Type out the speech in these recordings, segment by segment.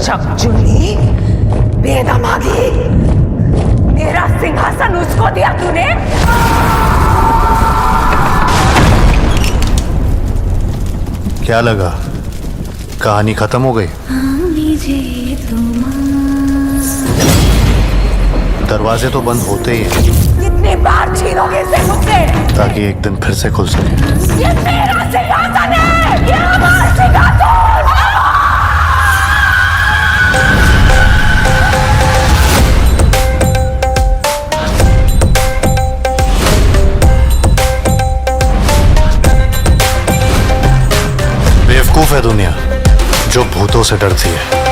शक्चुनी, बेदमागी, मेरा सिंहासन उसको दिया तूने। क्या लगा, कहानी खत्म हो गई? दरवाजे तो बंद होते ही हैं, कितनी बार छीनोगे इसे मुझसे, ताकि एक दिन फिर से खुल सके। ये मेरा सिंहासन है, ये हमारा सिंहासन। बेवकूफ है दुनिया जो भूतों से डरती है।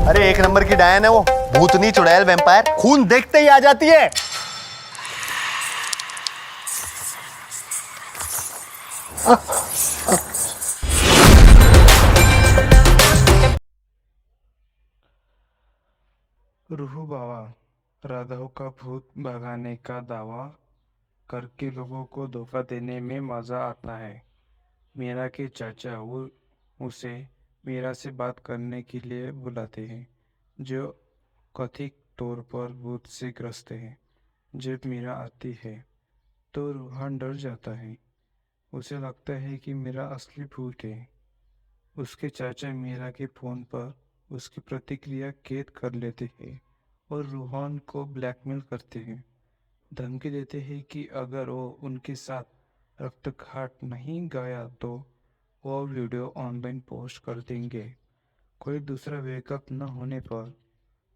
अरे एक नंबर की डायन है वो, भूतनी चुड़ैल वैम्पायर, खून देखते ही आ जाती है। रूहू बाबा राधाओं का भूत भगाने का दावा करके लोगों को धोखा देने में मजा आता है। मीरा के चाचा वो उसे मीरा से बात करने के लिए बुलाते हैं, जो कथित तौर पर भूत से ग्रस्त है। जब मीरा आती है तो रूहान डर जाता है। उसे लगता है कि मीरा असली भूत है। उसके चाचा मीरा के फोन पर उसकी प्रतिक्रिया कैद कर लेते हैं और रूहान को ब्लैकमेल करते हैं। धमकी देते हैं कि अगर वो उनके साथ रक्तघात नहीं गया तो वो वीडियो ऑनलाइन पोस्ट कर देंगे। कोई दूसरा बैकअप न होने पर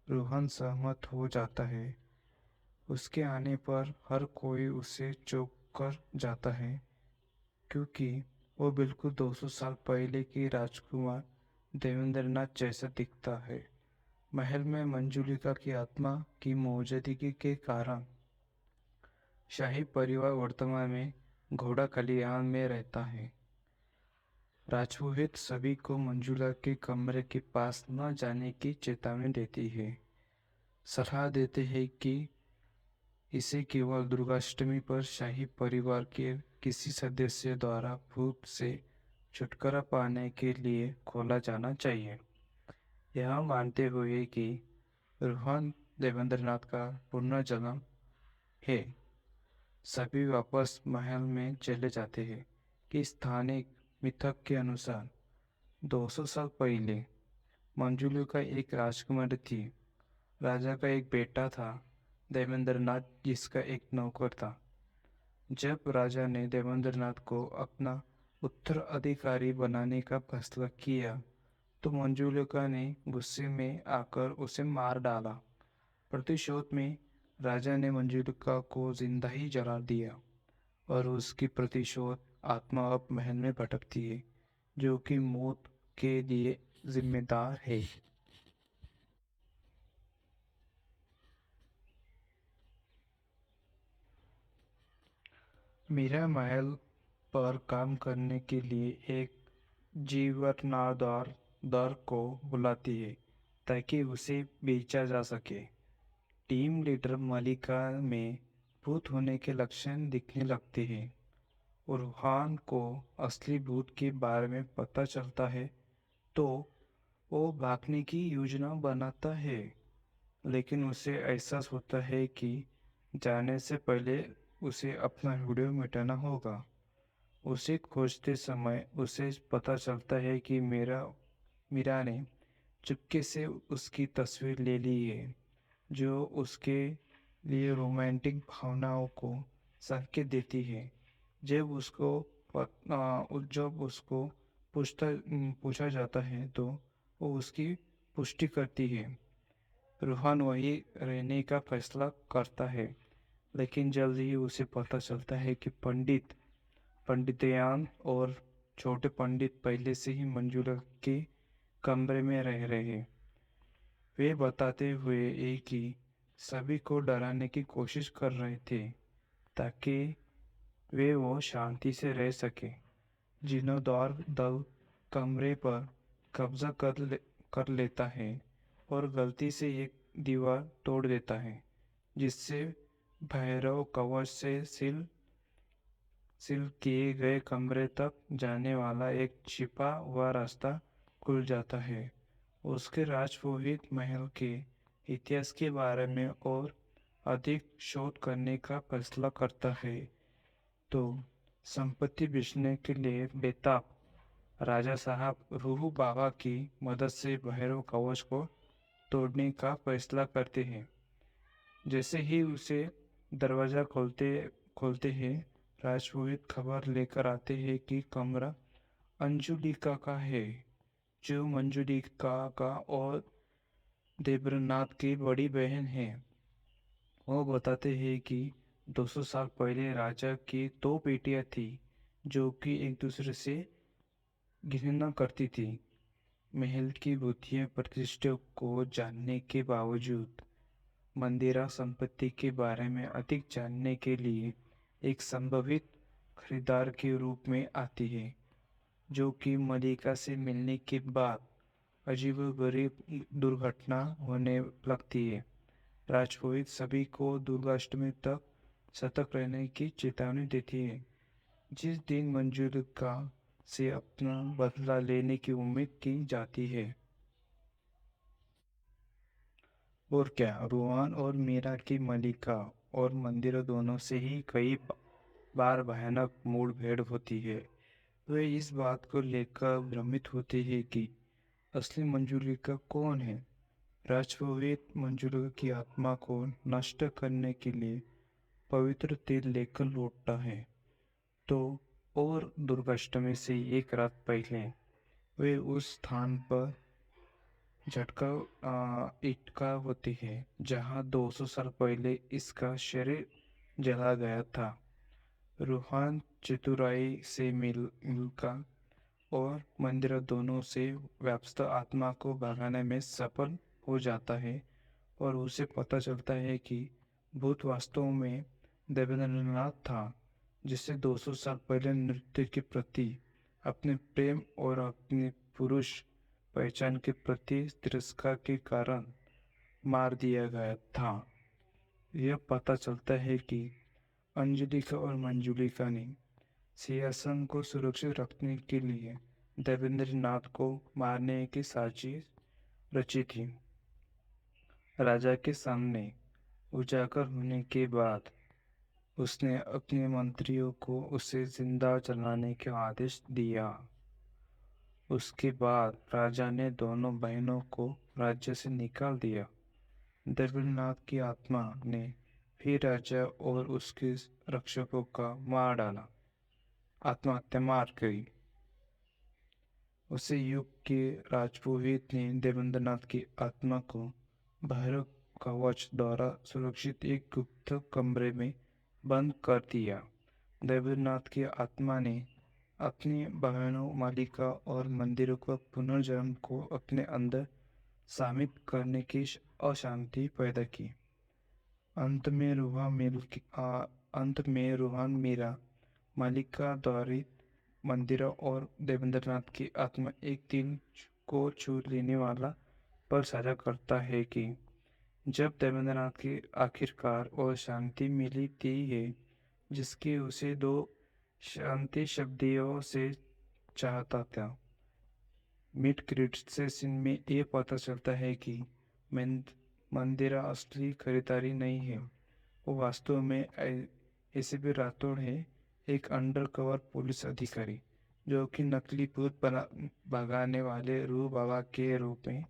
रूहान सहमत हो जाता है। उसके आने पर हर कोई उसे चौंक कर जाता है, क्योंकि वो बिल्कुल 200 साल पहले की राजकुमार देवेंद्रनाथ जैसा दिखता है। महल में मंजुलिका की आत्मा की मौजूदगी के कारण शाही परिवार वर्तमान में घोड़ा खलियान में रहता है। राजपुरोहित सभी को मंजुला के कमरे के पास न जाने की चेतावनी देती है। सलाह देते हैं कि इसे केवल दुर्गाष्टमी पर शाही परिवार के किसी सदस्य द्वारा भूत से छुटकारा पाने के लिए खोला जाना चाहिए। यह मानते हुए कि रूहान देवेंद्रनाथ का पुनर्जन्म है, सभी वापस महल में चले जाते हैं कि स्थानिक मिथक के अनुसार 200 साल पहले मंजुली का एक राजकुमारी थी। राजा का एक बेटा था देवेंद्रनाथ, जिसका एक नौकर था। जब राजा ने देवेंद्रनाथ को अपना उत्तराधिकारी बनाने का फैसला किया तो मंजुलिका ने गुस्से में आकर उसे मार डाला। प्रतिशोध में राजा ने मंजुलिका को जिंदा ही जला दिया और उसकी प्रतिशोध आत्मा अब महल में भटकती है, जो कि मौत के लिए जिम्मेदार है। मीरा महल पर काम करने के लिए एक जीवनाधार दर को बुलाती है ताकि उसे बेचा जा सके। टीम लीडर मालिका में भूत होने के लक्षण दिखने लगते हैं और रूहान को असली भूत के बारे में पता चलता है तो वो भागने की योजना बनाता है। लेकिन उसे एहसास होता है कि जाने से पहले उसे अपना वीडियो मिटाना होगा। उसे खोजते समय उसे पता चलता है कि मीरा ने चुपके से उसकी तस्वीर ले ली है, जो उसके लिए रोमांटिक भावनाओं को संकेत देती है। जब उसको पूछा जाता है तो वो उसकी पुष्टि करती है। रूहान वही रहने का फैसला करता है, लेकिन जल्द ही उसे पता चलता है कि पंडितयान और छोटे पंडित पहले से ही मंजूला के कमरे में रह रहे हैं। वे बताते हुए एक ही सभी को डराने की कोशिश कर रहे थे ताकि वे वो शांति से रह सके। जीर्णोद्धार दल कमरे पर कब्जा कर लेता है और गलती से एक दीवार तोड़ देता है, जिससे भैरव कवच से सील किए गए कमरे तक जाने वाला एक छिपा हुआ रास्ता खुल जाता है। उसके राजपुरोहित महल के इतिहास के बारे में और अधिक शोध करने का फैसला करता है। तो संपत्ति बेचने के लिए बेताब राजा साहब रूह बाबा की मदद से भैरव कवच को तोड़ने का फैसला करते हैं। जैसे ही उसे दरवाजा खोलते हैं, राजपुरोहित खबर लेकर आते हैं कि कमरा अंजुलिका का है, जो मंजुलिका का और देवेंद्रनाथ की बड़ी बहन है। वो बताते हैं कि 200 साल पहले राजा की दो बेटियां थी, जो कि एक दूसरे से घृणा करती थी। महल की बुद्धियां प्रतिष्ठा को जानने के बावजूद मंदिरा संपत्ति के बारे में अधिक जानने के लिए एक संभावित खरीदार के रूप में आती है, जो कि मलिका से मिलने के बाद अजीबोगरीब दुर्घटना होने लगती है। राजपुरोहित सभी को दुर्गाष्टमी तक सतर्क रहने की चेतावनी देती है। जिस दिन मंजुलिका से अपना बदला लेने की उम्मीद की जाती है। और क्या, रूहान और मीरा की मलिका और मंदिर दोनों से ही कई बार भयानक मुठभेड़ होती है। वे इस बात को लेकर भ्रमित होते हैं कि असली मंजुलिका कौन है। राजपुरोहित मंजुलिका की आत्मा को नष्ट करने के लिए पवित्र तेल लेकर लौटता है। तो और दुर्गाष्टमी से एक रात पहले वे उस स्थान पर इटका होती है जहां 200 साल पहले इसका शरीर जला गया था। रूहान चतुराई से मिलकर और मंदिर दोनों से व्याप्त आत्मा को भगाने में सफल हो जाता है और उसे पता चलता है कि भूत वास्तव में देवेंद्रनाथ था, जिसे 200 साल पहले नृत्य के प्रति अपने प्रेम और अपनी पुरुष पहचान के प्रति तिरस्कार के कारण मार दिया गया था। यह पता चलता है कि अंजुलिका और मंजुलिका ने सिंहासन को सुरक्षित रखने के लिए देवेंद्रनाथ को मारने की साजिश रची थी। राजा के सामने उजागर होने के बाद उसने अपने मंत्रियों को उसे जिंदा जलाने का आदेश दिया। उसके बाद राजा ने दोनों बहनों को राज्य से निकाल दिया। देवेंद्रनाथ की आत्मा ने फिर राजा और उसके रक्षकों का मार डाला, आत्महत्या मार गई। उसे युग के राजपुरोहित ने देवेंद्रनाथ की आत्मा को भैरव कवच द्वारा सुरक्षित एक गुप्त कमरे में बंद कर दिया। देवेंद्रनाथ की आत्मा ने अपनी बहनों मालिका और मंदिरों का पुनर्जन्म को अपने अंदर शामिल करने की अशांति पैदा की। अंत में रूहान मीरा मालिका द्वारा मंदिर और देवेंद्रनाथ की आत्मा एक दिल को छू लेने वाला पर साझा करता है कि जब देवेंद्रनाथ की आखिरकार और शांति मिली थी है, जिसकी उसे दो शांति शब्दियों से चाहता था। मिड क्रेडिट सीन में ये पता चलता है कि मंदिरा असली खरीदारी नहीं है, वो वास्तव में एसीपी राठौड़ है, एक अंडरकवर पुलिस अधिकारी जो कि नकली भूत भगाने वाले रूह बाबा के रूप में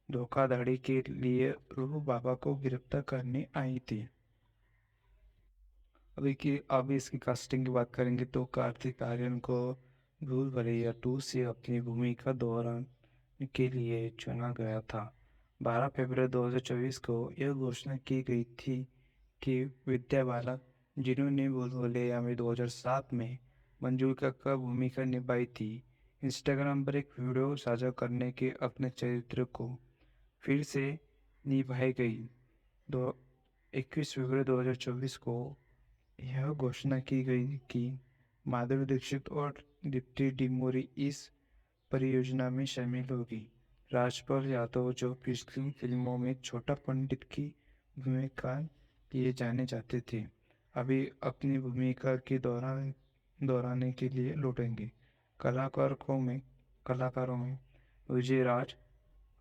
धोखाधड़ी के लिए रूह बाबा को गिरफ्तार करने आई थी। अभी इसकी कास्टिंग की बात करेंगे तो कार्तिक आर्यन को भूल भुलैया 2 से अपनी भूमिका दोहराने के लिए चुना गया था। 12 फरवरी 2024 को यह घोषणा की गई थी कि विद्या बालन, जिन्होंने भूल-भुलैया में 2007 में मंजुला का भूमिका निभाई थी, इंस्टाग्राम पर एक वीडियो साझा करने के अपने चरित्र को फिर से निभाई गई। 21 फरवरी 2024 को यह घोषणा की गई कि माधुरी दीक्षित और दीप्ति डिमोरी इस परियोजना में शामिल होगी। राजपाल यादव, जो पिछली फिल्मों में छोटा पंडित की भूमिका लिए जाने जाते थे, अभी अपनी भूमिका की दोहराने के लिए लौटेंगे। कलाकारों में विजय राज,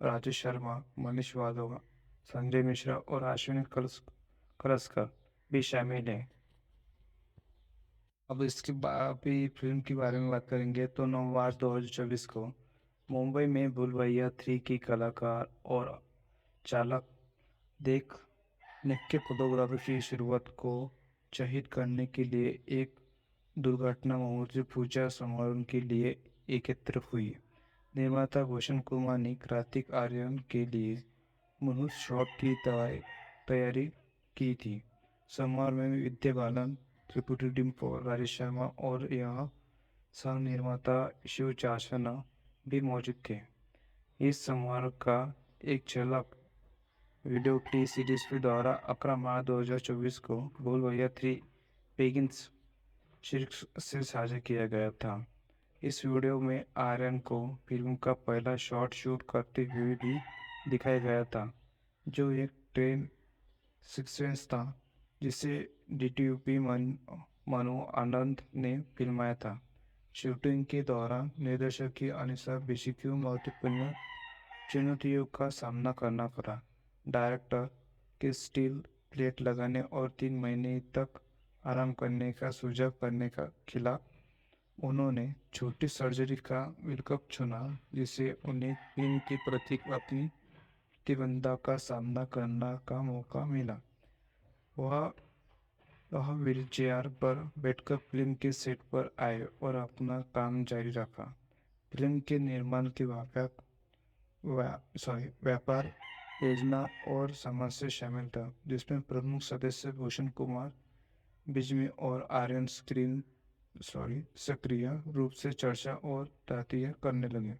राजेश शर्मा, मनीष वाधवा, संजय मिश्रा और अश्विनी कलस्कर भी शामिल हैं। अब अभी फिल्म के बारे में बात करेंगे तो 9 मार्च 2024 को मुंबई में भूल-भुलैया 3 की कलाकार और चालक देख नृत्य फोटोग्राफी की शुरुआत को शहीद करने के लिए एक दुर्घटना मुआवजे पूजा समारोह के लिए एकत्र हुई। निर्माता भूषण कुमार ने कार्तिक आर्यन के लिए मुहूर्त शॉट की तैयारी की थी। समारोह में विद्या बालन, त्रिपुटी डिम्पल, राजेश शर्मा और यहाँ सह निर्माता शिव चासना भी मौजूद थे। इस समारोह का एक झलक वीडियो टी सीरीज के द्वारा 11 मार्च 2024 को भूल-भुलैया 3 बिगिंस शीर्षक से साझा किया गया था। इस वीडियो में आर्यन को फिल्म का पहला शॉट शूट करते हुए भी दिखाया गया था, जो एक ट्रेन सीक्वेंस था जिसे डीटीपी मनु आनंद ने फिल्माया था। शूटिंग के दौरान निर्देशक के अनुसार बेशी को महत्वपूर्ण चुनौतियों का सामना करना पड़ा। डायरेक्टर के स्टील प्लेट लगाने और 3 महीने तक आराम करने का सुझाव करने का खिलाफ उन्होंने छोटी सर्जरी का विकल्प चुना, जिससे उन्हें फिल्म के प्रति अपनी प्रतिबद्धता का सामना करने का मौका मिला। वह व्हीलचेयर पर बैठकर फिल्म के सेट पर आए और अपना काम जारी रखा। फिल्म के निर्माण के व्यापार, योजना और समस्या शामिल था, जिसमें प्रमुख सदस्य भूषण कुमार, बिजमी और आर्यन सक्रिय रूप से चर्चा और तात्या करने लगे।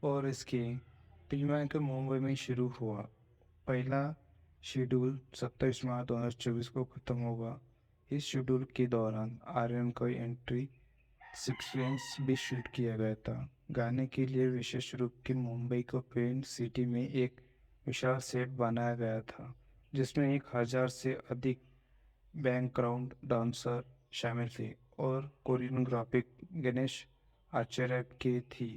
और इसकी फिल्मांकन मुंबई में शुरू हुआ। पहला शेड्यूल 27 मार्च 2024 को खत्म होगा। इस शेड्यूल के दौरान आर्यन का एंट्री सीक्वेंस भी शूट किया गया था। गाने के लिए विशेष रूप के मुंबई को पेंट सिटी में एक विशाल सेट बनाया गया था, जिसमें 1000 से अधिक बैकग्राउंड डांसर शामिल थे और कोरियोग्राफी गणेश आचार्य की थी।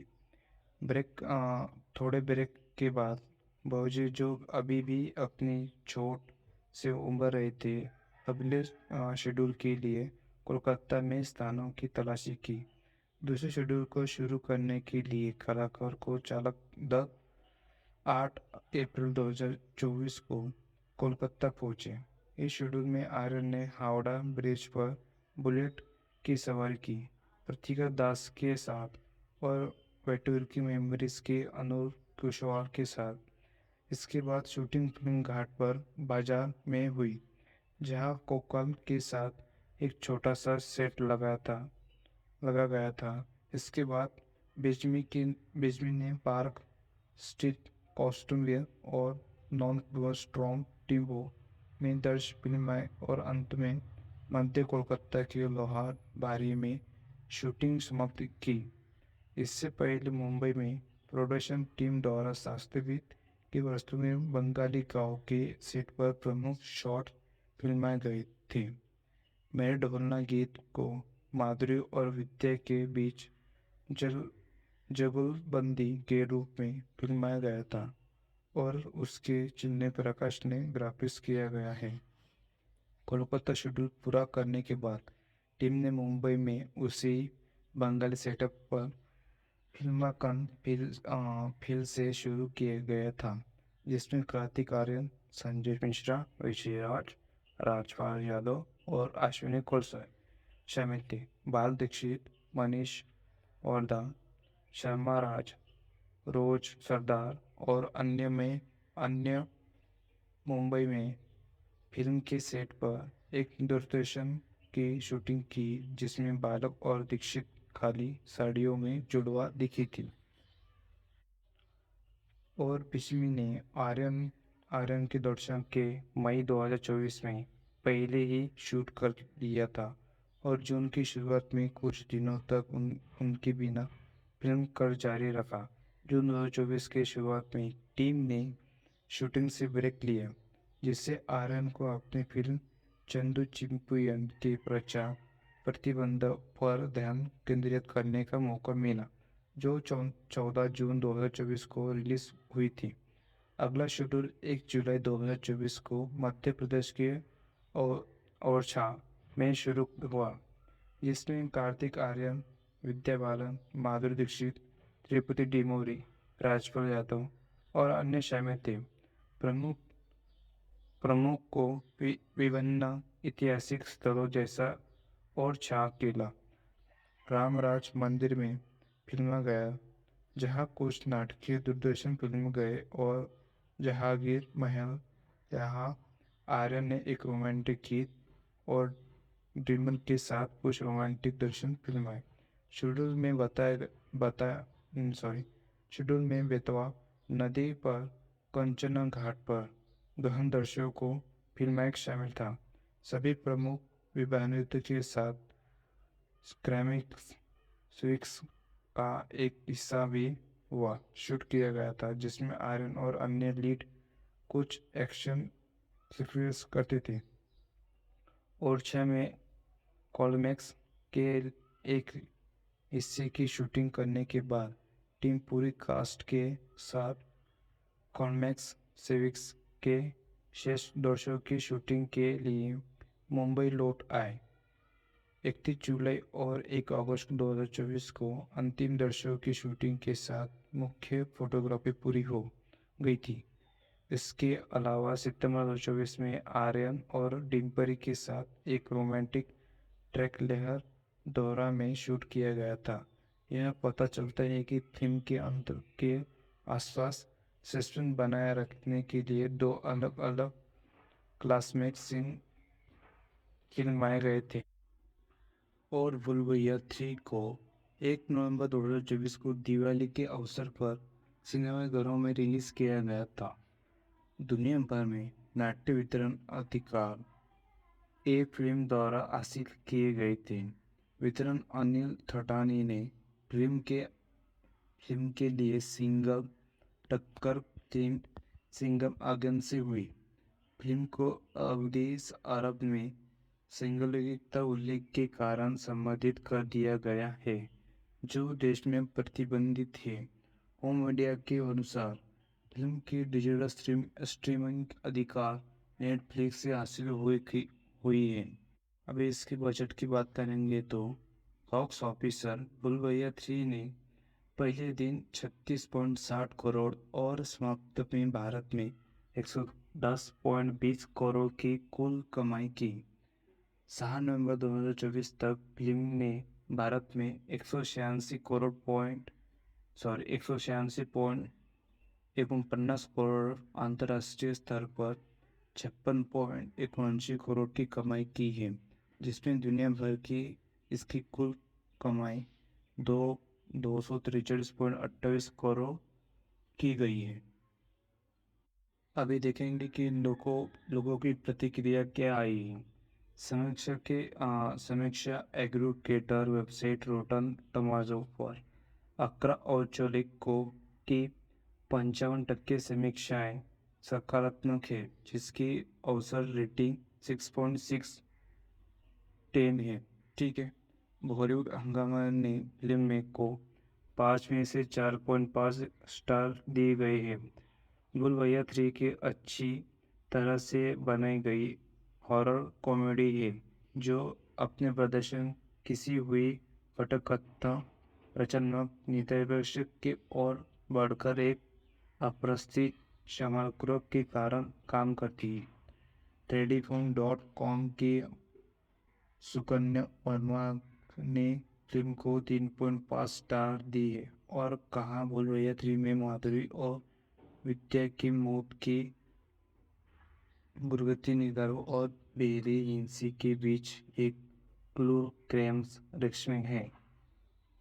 थोड़े ब्रेक के बाद बाबूजी, जो अभी भी अपनी चोट से उबर रहे थे, अगले शेड्यूल के लिए कोलकाता में स्थानों की तलाशी की। दूसरे शेड्यूल को शुरू करने के लिए कलाकार को चालक 8 अप्रैल 2024 को कोलकाता पहुंचे। इस शेड्यूल में आर्यन ने हावड़ा ब्रिज पर बुलेट की सवारी की, प्रतिका दास के साथ और वेटूर की मेमोरीज के अनूर कुशवाहा के साथ। इसके बाद शूटिंग फिल्म घाट पर बाजार में हुई, जहां कोकल के साथ एक छोटा सा सेट लगा गया था। इसके बाद बिजमी ने पार्क स्ट्रीट, कॉस्टूमियर और नॉन स्ट्रॉन्ग टीमों में दर्ज फिल्माएं और अंत में मध्य कोलकाता के लोहार बारी में शूटिंग समाप्त की। इससे पहले मुंबई में प्रोडक्शन टीम द्वारा वास्तविक की वस्तु में बंगाली गांव के सेट पर प्रमुख शॉट फिल्माए गए थे। मेरे ढोलना गीत को माधुरी और विद्या के बीच जुगलबंदी के रूप में फिल्माया गया था और उसके चिन्ह प्रकाश ने ग्राफिक्स किया गया है। कोलकाता शेड्यूल पूरा करने के बाद टीम ने मुंबई में उसी बंगाली सेटअप पर फिल्मांकन फिर से शुरू किया गया था, जिसमें कार्तिक आर्यन, संजय मिश्रा, विजय राज, राजपाल यादव और अश्विनी कलस्कर शामिल थे। बाल दीक्षित, मनीष वर्धा, शर्मा राज, रोज सरदार, और अन्य मुंबई में फिल्म के सेट पर एक दूरदर्शन की शूटिंग की जिसमें बालक और दीक्षित काली साड़ियों में जुड़वा दिखी थी। और पिशमी ने आर्यन के दर्शन के मई 2024 में पहले ही शूट कर लिया था और जून की शुरुआत में कुछ दिनों तक उनके बिना फिल्म कर जारी रखा। जून 2024 के शुरुआत में टीम ने शूटिंग से ब्रेक लिया जिससे आर्यन को अपनी फिल्म चंदू चिंपुयन के प्रचार प्रतिबंध पर ध्यान केंद्रित करने का मौका मिला जो 14 जून 2024 को रिलीज हुई थी। अगला शेड्यूल 1 जुलाई 2024 को मध्य प्रदेश के ओरछा में शुरू हुआ जिसमें कार्तिक आर्यन, विद्या बालन, माधुरी दीक्षित, त्रिपुटी डिमोरी, राजपाल यादव और अन्य शामिल थे। प्रमुख को विभिन्न ऐतिहासिक स्थलों जैसा ओरछा किला, रामराज मंदिर में फिल्मा गया जहां कुछ नाटकीय दूरदर्शन फिल्म गए और जहांगीर महल यहाँ आर्यन ने एक रोमांटिक गीत और ड्रीमन के साथ कुछ रोमांटिक दर्शन फिल्माए। शेड्यूल में बेतवा नदी पर कंचना घाट पर गहन दृश्यों को फिल्माए शामिल था। सभी प्रमुख विभानुत के साथ स्क्रैमिक्स स्विक्स का एक हिस्सा भी हुआ शूट किया गया था जिसमें आर्यन और अन्य लीड कुछ एक्शन सीक्वेंस करते थे। ओरछा में क्लाइमैक्स के एक हिस्से की शूटिंग करने के बाद टीम पूरी कास्ट के साथ क्लाइमैक्स सिविक्स के शेष दृश्यों की शूटिंग के लिए मुंबई लौट आए। 31 जुलाई और 1 अगस्त 2024 को अंतिम दृश्यों की शूटिंग के साथ मुख्य फोटोग्राफी पूरी हो गई थी। इसके अलावा सितंबर 2024 में आर्यन और डिम्परी के साथ एक रोमांटिक ट्रैक लेहर दौरा में शूट किया गया था। यह पता चलता है कि फिल्म के अंत के आसपास सस्पेंस बनाए रखने के लिए 2 अलग अलग क्लासमेट सीन फिल्माए गए थे। और बुलबुलिया 3 को 1 नवंबर 2024 को दिवाली के अवसर पर सिनेमाघरों में रिलीज किया गया था। दुनिया भर में नाट्य वितरण अधिकार ए फिल्म द्वारा हासिल किए गए थे। वितरण अनिल थटानी ने फिल्म के लिए सिंगल टक्कर टीम सिंगम आगन से हुई। फिल्म को अवधेश अरब में संलग्नता उल्लेख के कारण संबोधित कर दिया गया है जो देश में प्रतिबंधित है। होम मीडिया के अनुसार फिल्म की डिजिटल स्ट्रीमिंग अधिकार नेटफ्लिक्स से हासिल हुई है। अभी इसके बजट की बात करेंगे तो बॉक्स ऑफिसर बुलबुलिया 3 ने पहले दिन 36.60 करोड़ और समाप्त में भारत में 110.20 करोड़ की कुल कमाई की। 6 नवंबर 2024 तक फिल्म ने भारत में 186 करोड़ अंतर्राष्ट्रीय स्तर पर 56.79 करोड़ की कमाई की है जिसमें दुनिया भर की इसकी कुल कमाई 243.28 करोड़ की गई है। अभी देखेंगे कि लोगों की प्रतिक्रिया क्या आई है। समीक्षा एग्रीगेटर वेबसाइट रोटन टमाटो पर अक्रा और चोलिक को की 55% समीक्षाएं सकारात्मक है जिसकी औसत रेटिंग 6.6/10 है। ठीक है। बॉलीवुड हंगामा ने फिल्म को 5 में से 4.5 स्टार दिए गए हैं। बुलबुलिया 3 की अच्छी तरह से बनाई गई हॉरर कॉमेडी है जो अपने प्रदर्शन किसी हुई पटकथा रचनात्मक निर्देशक की ओर बढ़कर एक अप्रस्थित समग्र के कारण काम करती है। Tradifilm.com की सुकन्या वर्मा ने फिल्म को 3.5 स्टार दी है और कहा बुलबुलिया 3 में माधुरी और विद्या की मौत की भुगतनिगारों और बेरी हिंसी के बीच एक क्लू क्रेम्स रेक्समिंग है।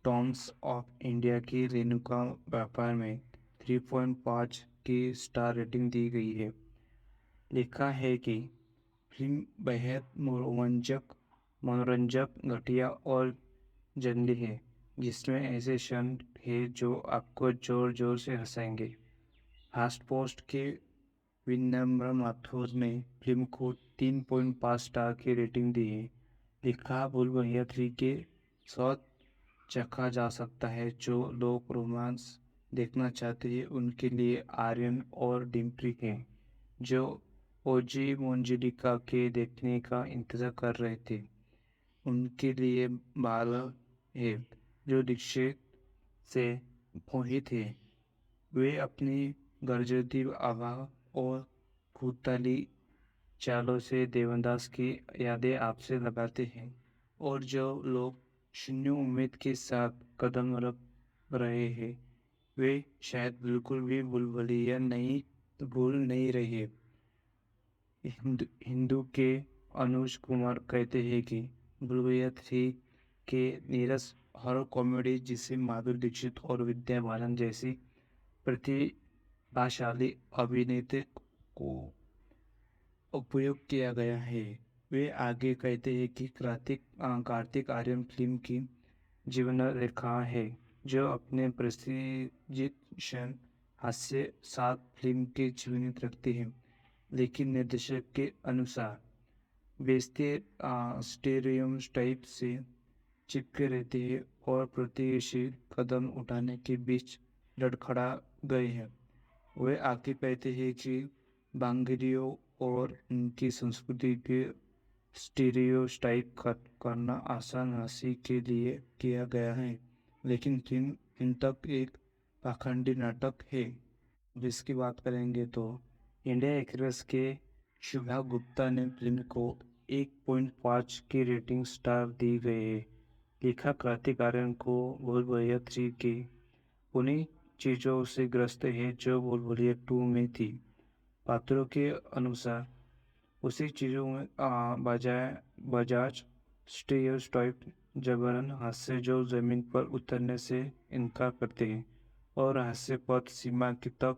टाइम्स ऑफ इंडिया की रेणुका व्यापार में 3.5 की स्टार रेटिंग दी गई है। लिखा है कि फिल्म बेहद मनोरंजक, घटिया और जंगली है, जिसमें ऐसे क्षण है जो आपको जोर जोर से हंसाएंगे। फास्ट पोस्ट के विनम्र माथुर ने फिल्म को 3.5 स्टार की रेटिंग दी है। लिखा भूल भैया 3 के साथ चखा जा सकता है। जो लोग रोमांस देखना चाहते हैं उनके लिए आर्यन और डिम्पी हैं, जो ओजी मोंजिलिका के देखने का इंतजार कर रहे थे उनके लिए बाल है, जो दीक्षित से मोहित है। वे अपनी गर्जती आवाज़ और भूताली चालों से देवदास की यादें आपसे लगाते हैं, और जो लोग शून्य उम्मीद के साथ कदम रख रहे हैं वे शायद बिल्कुल भी बुलबुलिया नहीं भूल नहीं रहे। हिंदू के अनुज कुमार कहते हैं कि बुलबुलिया 3 के नीरस हॉरर कॉमेडी जिसे माधुरी दीक्षित और विद्या बालन जैसी प्रतिभाशाली अभिनेत्री को उपयोग किया गया है। वे आगे कहते हैं कि कार्तिक आर्यन फिल्म की जीवन रेखा है, जो अपने प्रसिद्ध क्षण हास्य साथ फिल्म के जीवित रखते हैं, लेकिन निर्देशक के अनुसार बेचते स्टेरियोटाइप से चिपके रहते हैं और प्रतिशील कदम उठाने के बीच लड़खड़ा गए हैं। वे आगे कहते हैं कि बांग्रियों और उनकी संस्कृति के स्टीरियोटाइप करना आसान हंसी के लिए किया गया है, लेकिन फिल्म इन तक एक पाखंडी नाटक है। जिसकी बात करेंगे तो इंडिया एक्सप्रेस के शुभा गुप्ता ने फिल्म को 1.5 की रेटिंग स्टार दी गई है। लिखा कार्तिक आर्यन को भूल-भुलैया 3 के उन्हीं चीज़ों से ग्रस्त है जो भूल-भुलैया 2 में थी। पात्रों के अनुसार उसी चीज़ों में बजाज स्टीरियोटाइप जबरन हास्य जो जमीन पर उतरने से इनकार करते हैं, और हास्य पथ सीमा की तक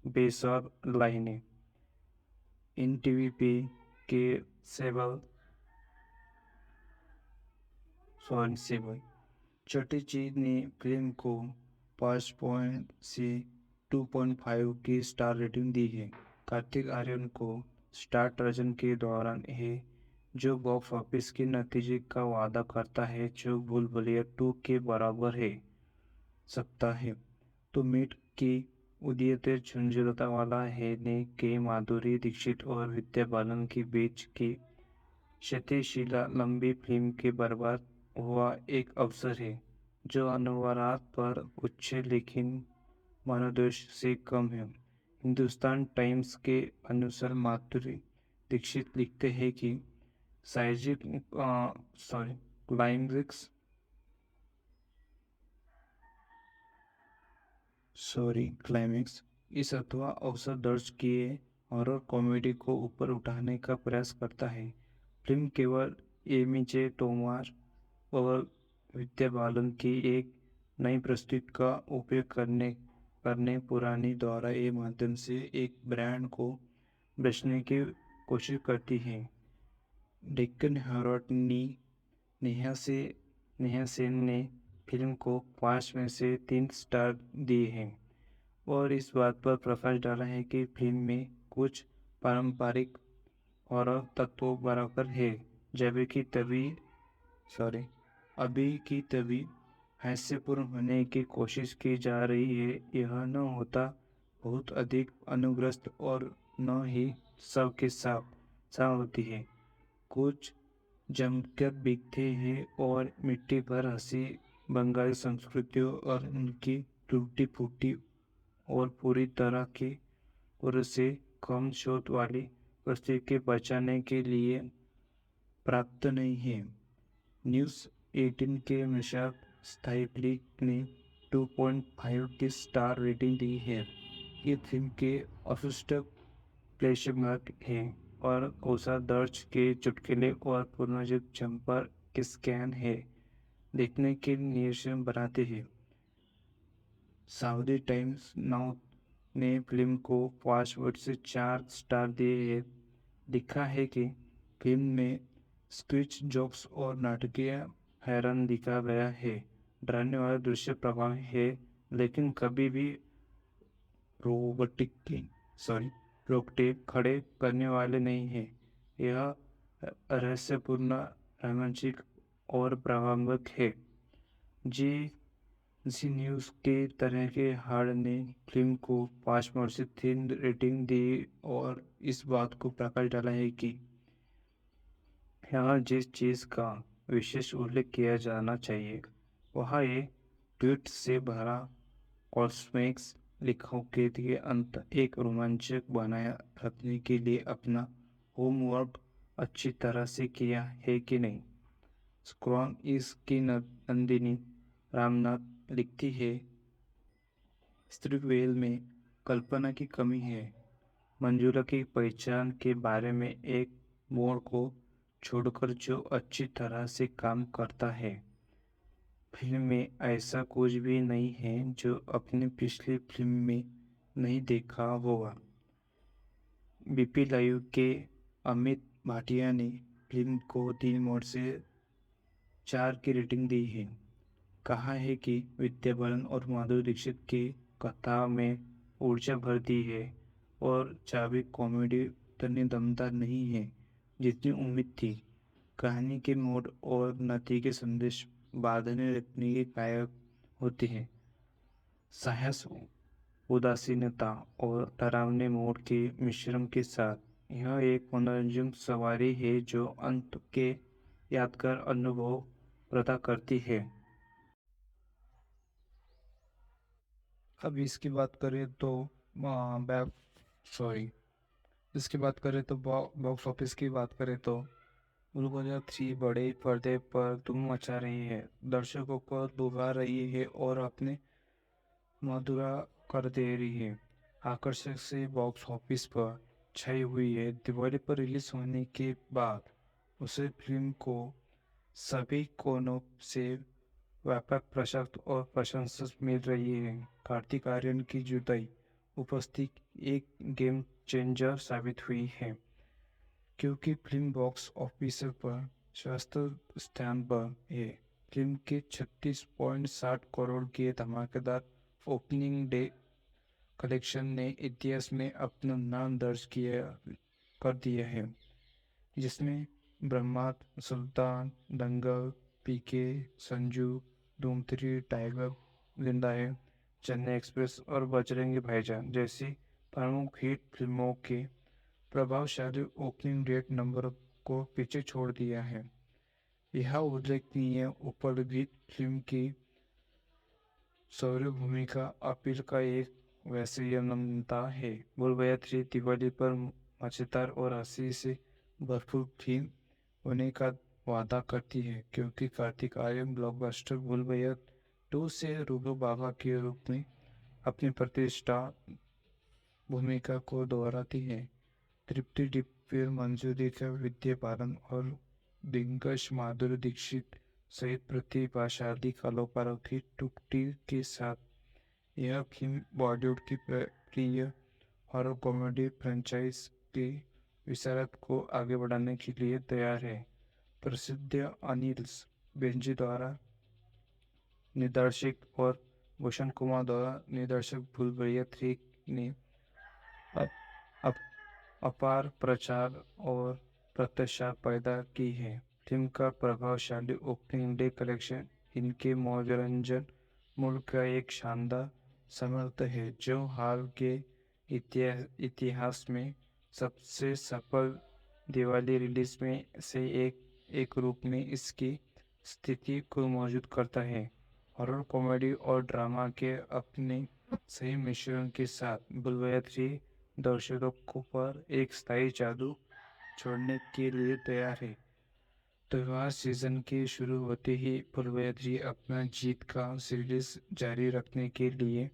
बेसर लाइनें। इन टीवी के सेवल छोटी चीज ने फिल्म को 5 से 2.5 की स्टार रेटिंग दी है। कार्तिक आर्यन को स्टार टर्जन के दौरान है, जो बॉक्स ऑफिस के नतीजे का वादा करता है जो भूल भुलैया 2 के बराबर है सकता है। तो मीट की उदयते झुंझुनता वाला है ने के माधुरी दीक्षित और विद्या बालन के बीच की क्षतिशीला लंबी फिल्म के बर्बाद हुआ एक अवसर है, जो अनुवाद पर उच्च लेकिन मनोदोष से कम है। हिंदुस्तान टाइम्स के अनुसार माधुरी दीक्षित लिखते हैं कि क्लाइमेक्स इस अथवा अवसर दर्ज किए हॉरर कॉमेडी को ऊपर उठाने का प्रयास करता है। फिल्म केवल एमी तोमर और विद्या बालन की एक नई प्रस्तुति का उपयोग करने पुरानी द्वारा ये माध्यम से एक ब्रांड को बेचने की कोशिश करती है। डेक्कन हेरोल्ड नेहा सेन ने फिल्म को 5 में से 3 स्टार दिए हैं और इस बात पर प्रकाश डाला है कि फिल्म में कुछ पारंपरिक हॉरर तत्वों बराबर है, जबकि अभी की तभी हास्यपूर्ण होने की कोशिश की जा रही है। यह न होता बहुत अधिक अनुग्रस्त और न ही सबके साथ होती है। कुछ जमकर बिकते हैं और मिट्टी भर हंसी बंगाली संस्कृतियों और उनकी टूटी फूटी और पूरी तरह की और से कम शोध वाली प्रस्तुति के बचाने के लिए प्राप्त नहीं है। न्यूज़ 18 के अनुसार स्थायी क्लिक ने 2.5 की स्टार रेटिंग दी है। ये फिल्म के असुष्ट प्लेसमार्क हैं और औसत दर्ज के चुटकुले और पुनर्जित जम्पर के स्कैन है देखने के निर्देशन बनाते हैं। सऊदी टाइम्स नाउ ने फिल्म को 5 से 4 स्टार दिए हैं। लिखा है कि फिल्म में स्क्रिच जोक्स और नाटकीय हैरान दिखा गया है। डराने वाला दृश्य प्रभावी है लेकिन कभी भी रोबोटिक सॉरी रोकटे खड़े करने वाले नहीं हैं। यह रहस्यपूर्ण, रोमांचक और प्रभावक है। जी जी न्यूज़ के तरह के हार्ड ने फिल्म को 5/3 रेटिंग दी और इस बात को प्रकाश डाला है कि यहाँ जिस चीज़ का विशेष उल्लेख किया जाना चाहिए वह एक ट्वीट से भरा कॉस्मिक्स लेखों के लिए अंत एक रोमांचक बनाया रखने के लिए अपना होमवर्क अच्छी तरह से किया है कि नहीं। स्क्रॉन इसकी नंदिनी रामनाथ लिखती है, स्त्रीवेल में कल्पना की कमी है। मंजूरा की पहचान के बारे में एक मोड़ को छोड़कर जो अच्छी तरह से काम करता है। फिल्म में ऐसा कुछ भी नहीं है जो अपनी पिछली फिल्म में नहीं देखा होगा। बीपी लाइव के अमित भाटिया ने फिल्म को 3 से 4 की रेटिंग दी है। कहा है कि विद्या बालन और माधुरी दीक्षित की कथा में ऊर्जा भर दी है और चाबी कॉमेडी उतनी दमदार नहीं है जितनी उम्मीद थी। कहानी के मोड़ और नती के संदेश बांधने रखने के गायब होते हैं। साहस, उदासीनता और डरावने मोड़ के मिश्रण के साथ यह एक मनोरंजक सवारी है जो अंत के यादगार अनुभव प्रदान करती है। अब इसकी बात करें तो बैक सॉरी इसकी बात करें तो बॉक्स ऑफिस की बात करें तो 2003 बड़े पर्दे पर धूम मचा रही है, दर्शकों को लुभा रही है और अपने मधुरा कर दे रही है। आकर्षक से बॉक्स ऑफिस पर छाई हुई है। दिवाली पर रिलीज होने के बाद उसे फिल्म को सभी कोनों से व्यापक प्रशंसा और प्रशंसा मिल रही है। कार्तिक आर्यन की जुदाई उपस्थिति एक गेम चेंजर साबित हुई है क्योंकि फिल्म बॉक्स ऑफिस पर षष्ठ स्थान पर है। फिल्म के 36.7 करोड़ के धमाकेदार ओपनिंग डे कलेक्शन ने इतिहास में अपना नाम दर्ज कर दिया है, जिसमें ब्रह्मास्त्र, सुल्तान, दंगल, पीके, संजू, धूम 3, टाइगर जिंदा है, चेन्नई एक्सप्रेस और बजरंगी भाईजान जैसी प्रमुख हिट फिल्मों के प्रभावशाली ओपनिंग डेट नंबर को पीछे छोड़ दिया है। यह उल्लेखनीय उपलब्धि फिल्म की शौर्य भूमिका अपील का एक वैश्यनता है। भूल-भुलैया 3 दिवाली पर मजेदार और हंसी से भरपूर फिल्म होने का वादा करती है क्योंकि कार्तिक आर्यन ब्लॉकबस्टर भूल-भुलैया 2 से रूबरू बाबा के रूप में अपनी प्रतिष्ठा भूमिका को दोहराती है। तृप्ति डिप्पी, मंजूरी का विद्या बालन और दिग्गज माधुरी दीक्षित सहित प्रतिभाशाली कलाकारों की टुकड़ी के साथ यह फिल्म बॉलीवुड की प्रिय हॉरर कॉमेडी फ्रेंचाइज के विस्तार को आगे बढ़ाने के लिए तैयार है। प्रसिद्ध अनिल बेंजी द्वारा निर्देशित और भूषण कुमार द्वारा निर्देशित भूल-भुलैया 3 ने अपार प्रचार और प्रत्याशा पैदा की है। फिल्म का प्रभावशाली ओपनिंग डे कलेक्शन इनके मनोरंजन मूल्य का एक शानदार समर्थ है जो हाल के इतिहास में सबसे सफल दिवाली रिलीज में से एक रूप में इसकी स्थिति को मौजूद करता है। हॉरर कॉमेडी और ड्रामा के अपने सही मिश्रण के साथ भूल-भुलैया 3 दर्शकों पर एक स्थायी जादू छोड़ने के लिए तैयार है। त्योहार सीजन के शुरू होते ही भूल-भुलैया 3 अपना जीत का सीरीज जारी रखने के लिए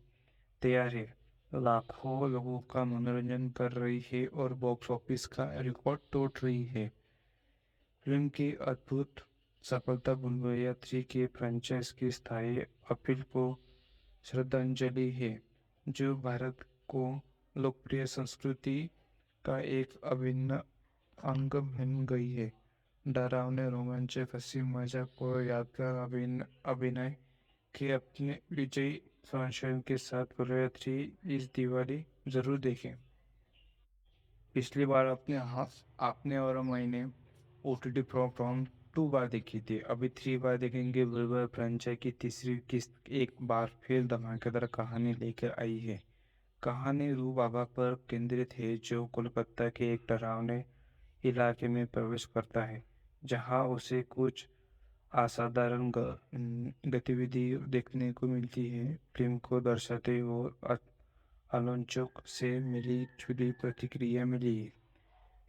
तैयार है। लाखों लोगों का मनोरंजन कर रही है और बॉक्स ऑफिस का रिकॉर्ड तोड़ रही है। फिल्म की अद्भुत सफलता बुलबुलिया 3 के फ्रेंचाइज की स्थायी अपील को श्रद्धांजलि है, जो भारत को लोकप्रिय संस्कृति का एक अभिन्न अंग बन गई है। डरावने रोमांचक हंसी मजाक और यादगार अभिनय के अपने विजयी संस्करण के साथ बुलबुलिया 3 इस दिवाली जरूर देखें। पिछली बार आपने और मैंने OTT प्लेटफॉर्म 2 बार देखी थी। अभी 3 बार देखेंगे। बुलबुल फ्रेंचाइज की तीसरी किस्त एक बार फिर धमाकेदार कहानी लेकर आई है। कहानी रू बाबा पर केंद्रित है, जो कोलकाता के एक डरावने इलाके में प्रवेश करता है, जहां उसे कुछ असाधारण गतिविधि देखने को मिलती है। फिल्म को दर्शाते और आलोचक से मिली जुली प्रतिक्रिया मिली।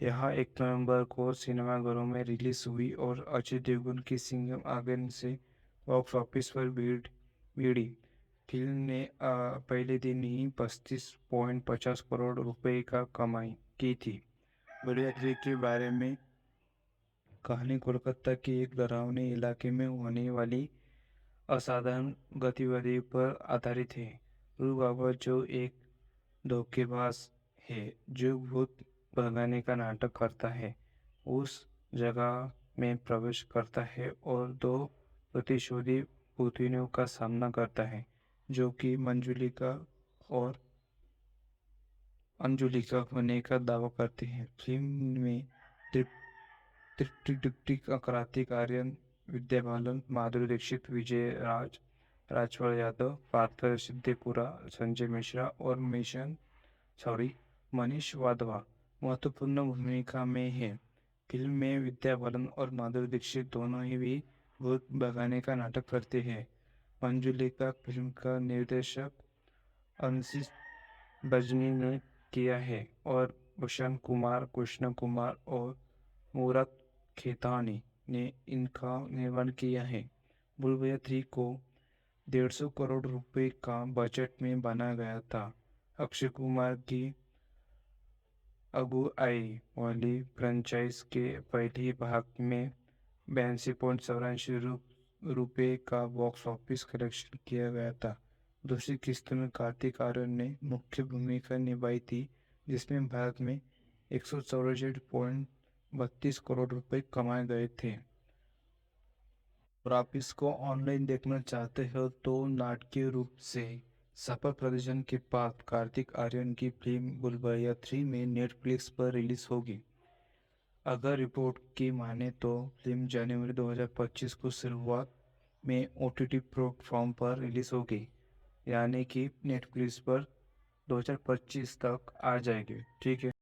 यह 1 नवंबर को सिनेमाघरों में रिलीज हुई और अजय देवगन की सिंघम आगन से बॉक्स ऑफिस पर भिड़ी। फिल्म ने पहले दिन ही 35.50 करोड़ रुपए का कमाई की थी। बुलबुलिया 3 के बारे में कहानी कोलकाता के एक डरावने इलाके में होने वाली असाधारण गतिविधि पर आधारित है। रू बाबा, जो एक धोखेबाज है जो भूत भगाने का नाटक करता है, उस जगह में प्रवेश करता है और 2 प्रतिशोधी भूतियों का सामना करता है, जो कि मंजुलिका और अंजुलिका होने का दावा करते हैं। फिल्म में तृप्ति कार्तिक आर्यन, विद्या बालन, माधुरी दीक्षित, विजय राजपाल यादव, पार्थ सिद्धिपुरा, संजय मिश्रा और मनीष वाधवा महत्वपूर्ण भूमिका में है। फिल्म में विद्या बालन और माधुरी दीक्षित दोनों ही भी भूत भगाने का नाटक करते हैं। मंजुलिका फिल्म का निर्देशक अंशिष बजनी ने किया है और भूषण कुमार, कृष्ण कुमार और मुराद खेतानी ने इनका निर्माण किया है। बुलबुलिया 3 को 150 करोड़ रुपए का बजट में बनाया गया था। अक्षय कुमार की अगुवाई वाली फ्रेंचाइज के पहले भाग में 82.84 रुपए का बॉक्स ऑफिस कलेक्शन किया गया था। दूसरी किस्त में कार्तिक आर्यन ने मुख्य भूमिका निभाई थी, जिसमें भारत में 164.32 करोड़ रुपए कमाए गए थे। और आप इसको ऑनलाइन देखना चाहते हो तो नाटकीय रूप से सफल प्रदर्शन के बाद कार्तिक आर्यन की फिल्म बुलबुलिया 3 में नेटफ्लिक्स पर रिलीज होगी। अगर रिपोर्ट की माने तो फिल्म जनवरी 2025 को शुरुआत में OTT प्लेटफॉर्म पर रिलीज होगी, यानी कि नेटफ्लिक्स पर 2025 तक आ जाएगी। ठीक है,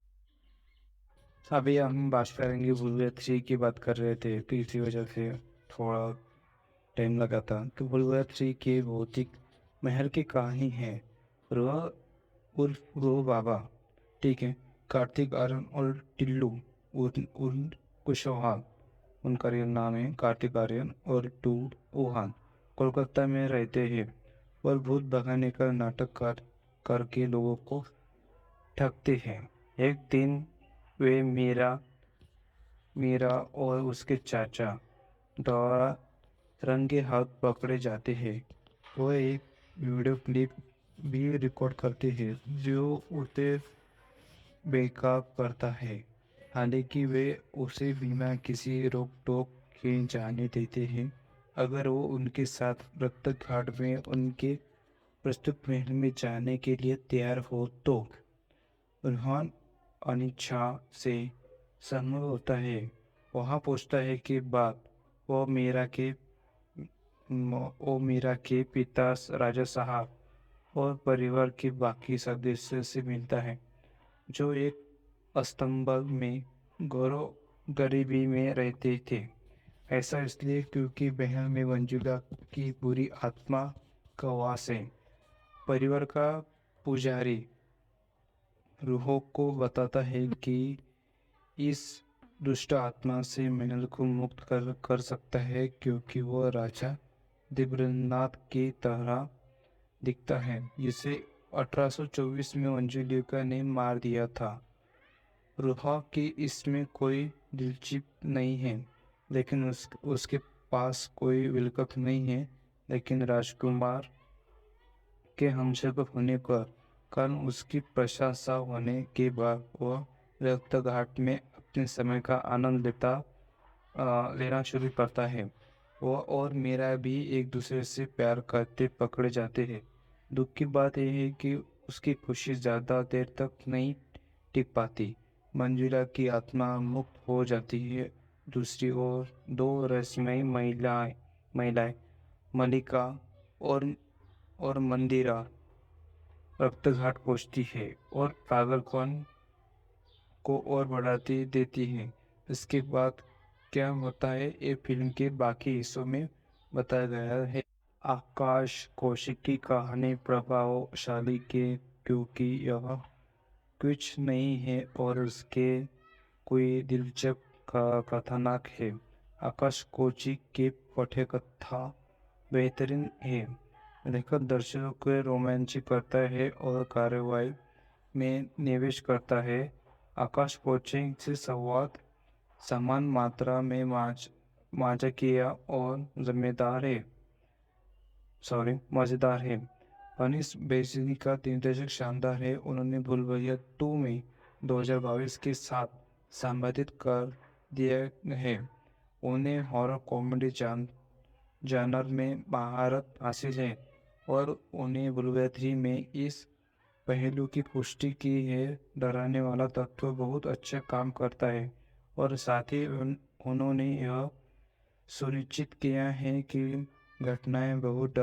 अभी हम बात करेंगे बुलबुलिया 3 की बात कर रहे थे, तो इसी वजह से थोड़ा टाइम लगा था। तो बुलबुलिया 3 के भौतिक महल की कहानी है रो बाबा। ठीक है, कार्तिक आर्यन और टिल्लू कुशवाहा, उनका रियल नाम है कार्तिक आर्यन और चौहान, कोलकाता में रहते हैं और भूत भगाने का नाटक करके लोगों को ठगते हैं। एक दिन वे मीरा और उसके चाचा द्वारा रंगे हाथ पकड़े जाते हैं। वो एक वीडियो क्लिप भी रिकॉर्ड करते हैं जो उसे बेकाब करता है, हालांकि वे उसे बिना किसी रोक टोक के जाने देते हैं अगर वो उनके साथ रक्त घाट में उनके प्रस्तुत महल में जाने के लिए तैयार हो तो। रोहन अनिच्छा से सहमत होता है। वहाँ पूछता है कि बाद वो मीरा के पिता राजा साहब और परिवार के बाकी सदस्य से मिलता है, जो एक अस्तंबल में गरीबी में रहते थे। ऐसा इसलिए क्योंकि बहन में मंजुला की बुरी आत्मा का वास है। परिवार का पुजारी रूहों को बताता है कि इस दुष्ट आत्मा से महल को मुक्त कर सकता है, क्योंकि वह राजा दिव्यनाथ की तरह दिखता है, जिसे 1824 में मंजुलिका ने मार दिया था। रूहा की इसमें कोई दिलचस्पी नहीं है, लेकिन उसके पास कोई विकल्प नहीं है। लेकिन राजकुमार के हमशक्ल होने का कारण उसकी प्रशंसा होने के बाद वह रक्तघाट में अपने समय का आनंद लेना शुरू करता है। वह और मेरा भी एक दूसरे से प्यार करते पकड़े जाते हैं। दुख की बात यह है कि उसकी खुशी ज़्यादा देर तक नहीं टिक पाती। मंजुला की आत्मा मुक्त हो जाती है। दूसरी ओर दो रहस्यमयी महिलाएं मलिका और मंदिरा रक्तघाट पहुंचती है और पागलपन को और बढ़ाती देती है। इसके बाद क्या होता है ये फिल्म के बाकी हिस्सों में बताया गया है। आकाश कौशिक की कहानी प्रभावशाली के क्योंकि यह कुछ नहीं है और उसके कोई दिलचस्प कथानक है। आकाश कौशिक की पठ्यकथा बेहतरीन है। लेखक दर्शकों को रोमांचित करता है और कार्रवाई में निवेश करता है। आकाश कौशिक से संवाद समान मात्रा में मांझकिया और मजेदार है। अनीस बेज़नी का निर्देशक शानदार है। उन्होंने भूल-भुलैया 2 में 2022 के साथ संपादित कर दिया है। उन्हें हॉरर कॉमेडी जानर में महारत हासिल है और उन्हें भूल-भुलैया 3 में इस पहलू की पुष्टि की है। डराने वाला तत्व बहुत अच्छा काम करता है और साथ ही उन्होंने यह सुनिश्चित किया है कि घटनाएं बहुत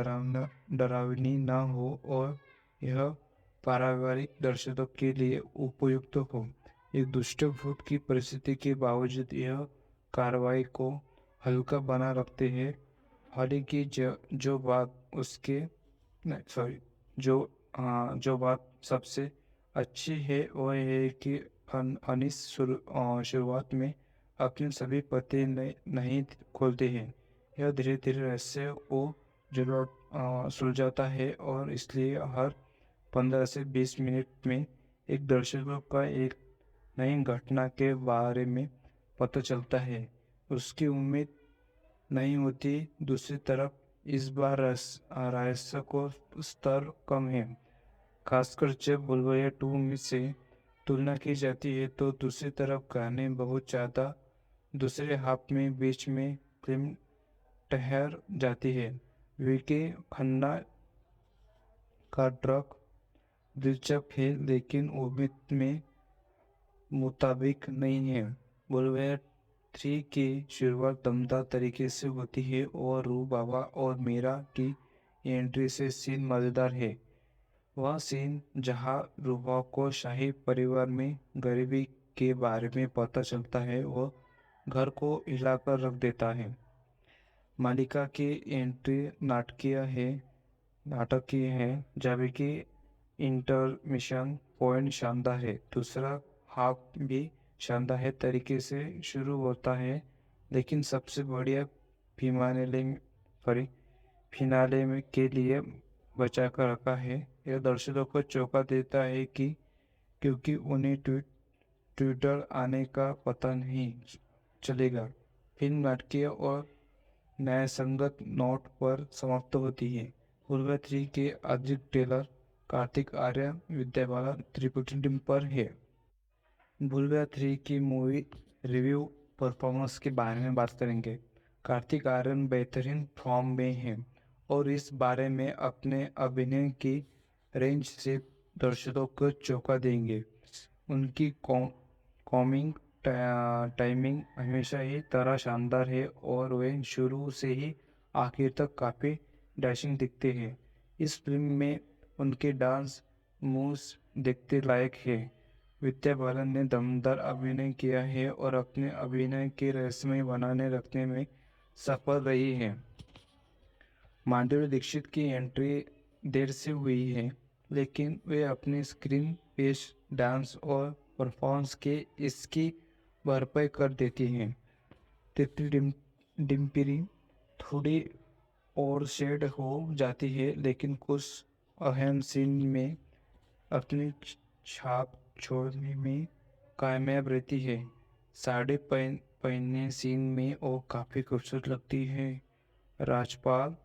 डरावनी न हो और यह पारिवारिक दर्शकों के लिए उपयुक्त हो। एक दुष्ट भूत की परिस्थिति के बावजूद यह कार्रवाई को हल्का बना रखते हैं। हालांकि जो बात सबसे अच्छी है वह है कि अनीस शुरुआत में अपने सभी पते नहीं खोलते हैं। यह धीरे धीरे रहस्य को सुलझाता है और इसलिए हर 15 से 20 मिनट में एक दर्शकों का एक नई घटना के बारे में पता चलता है। उसकी उम्मीद नहीं होती। दूसरी तरफ इस बार रहस्य को स्तर कम है, खासकर जब भूल-भुलैया 2 से तुलना की जाती है। तो दूसरी तरफ गाने बहुत ज़्यादा दूसरे हाफ में बीच में फिल्म ठहर जाती है। विकी खन्ना का ट्रक दिलचस्प है लेकिन उम्मीद में मुताबिक नहीं है। भूल-भुलैया 3 की शुरुआत दमदार तरीके से होती है और रू बाबा और मीरा की एंट्री से सीन मज़ेदार है। वह सीन जहां रूहा को शाही परिवार में गरीबी के बारे में पता चलता है वह घर को हिलाकर रख देता है। मालिका की एंट्री नाटकीय है जबकि इंटरमिशन पॉइंट शानदार है। दूसरा हाफ भी शानदार तरीके से शुरू होता है लेकिन सबसे बढ़िया फिनाले में के लिए बचा कर रखा है। यह दर्शकों को चौंका देता है क्योंकि उन्हें ट्विटर आने का पता नहीं चलेगा। फिल्म नाटकीय और न्यायसंगत नोट पर समाप्त होती है। भूल-भुलैया 3 के अधिक ट्रेलर कार्तिक आर्यन विद्या बालन त्रिपुटी टीम पर है। भूल-भुलैया 3 की मूवी रिव्यू परफॉर्मेंस के बारे में बात करेंगे। कार्तिक आर्यन बेहतरीन फॉर्म में है और इस बारे में अपने अभिनय की रेंज से दर्शकों को चौंका देंगे। उनकी कॉमिक टाइमिंग हमेशा ही तरह शानदार है और वे शुरू से ही आखिर तक काफ़ी डैशिंग दिखते हैं। इस फिल्म में उनके डांस मूव्स देखते लायक है। विद्या बालन ने दमदार अभिनय किया है और अपने अभिनय के रहस्यमय बनाने रखने में सफल रही है। माधुरी दीक्षित की एंट्री देर से हुई है लेकिन वे अपने स्क्रीन पेश डांस और परफॉर्मेंस के इसकी भरपाई कर देती हैं। तितली डिम्परी थोड़ी और शेड हो जाती है लेकिन कुछ अहम सीन में अपनी छाप छोड़ने में कामयाब रहती है। साड़ी पहनने सीन में वो काफ़ी खूबसूरत लगती है। राजपाल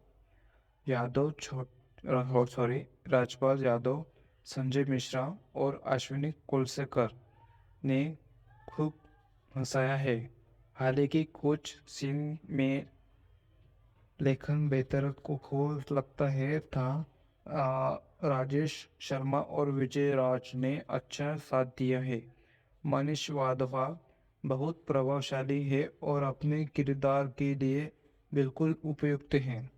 यादव राजपाल यादव, संजय मिश्रा और अश्विनी कुलसेकर ने खूब हंसाया है। हालांकि कुछ सीन में लेखन बेहतर को हो लगता है था। राजेश शर्मा और विजय राज ने अच्छा साथ दिया है। मनीष वाधवा बहुत प्रभावशाली है और अपने किरदार के लिए बिल्कुल उपयुक्त हैं।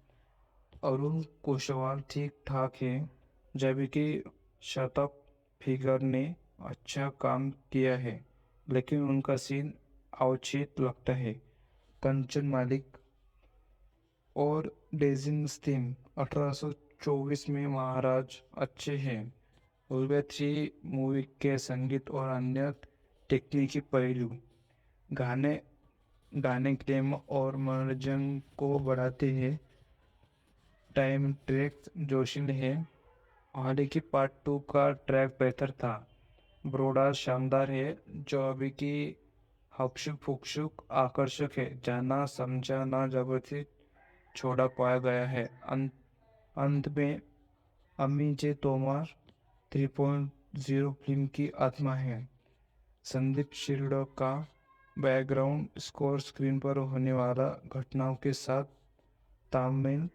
अरुण कुशवाहा ठीक ठाक है, जबकि शतक फिगर ने अच्छा काम किया है, लेकिन उनका सीन अवचित लगता है। कंचन मालिक और डेजिंग 1824 में महाराज अच्छे हैं। उर्वे 3 मूवी के संगीत और अन्य टेक्निकी पहलू गाने गाने प्रेम और मनोरंजन को बढ़ाते हैं। टाइम ट्रैक जोशील है। हालांकि पार्ट 2 का ट्रैक बेहतर था। ब्रोडा शानदार है, जो अभी की हक्शुक फुक्शुक आकर्षक है। जाना समझा ना जबरदस्ती छोड़ा पाया गया है। अंत में अम्मी जे तोमर 3.0 फिल्म की आत्मा है। संदीप शिरडो का बैकग्राउंड स्कोर स्क्रीन पर होने वाला घटनाओं के साथ तालमेल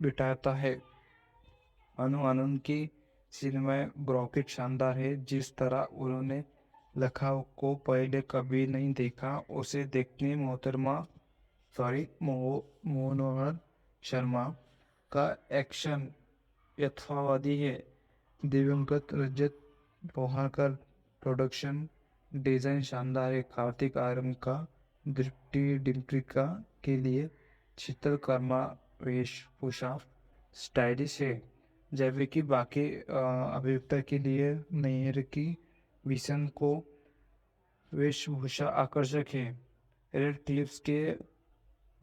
बिठाता है। अनु आनंद की सिनेमाग्राफिक शानदार है। जिस तरह उन्होंने लखनऊ को पहले कभी नहीं देखा, उसे देखने मनोहर शर्मा का एक्शन यथार्थवादी है। दिवंगत रजत पोहा का प्रोडक्शन डिजाइन शानदार है। कार्तिक आर्यन का दृष्टि डिम्प्रिका के लिए चित्रकर्मा वेशभूषा स्टाइलिश है, जबकि बाकी अभियुक्ता के लिए नैयर की विसन को वेशभूषा आकर्षक है। रेड क्लिप्स के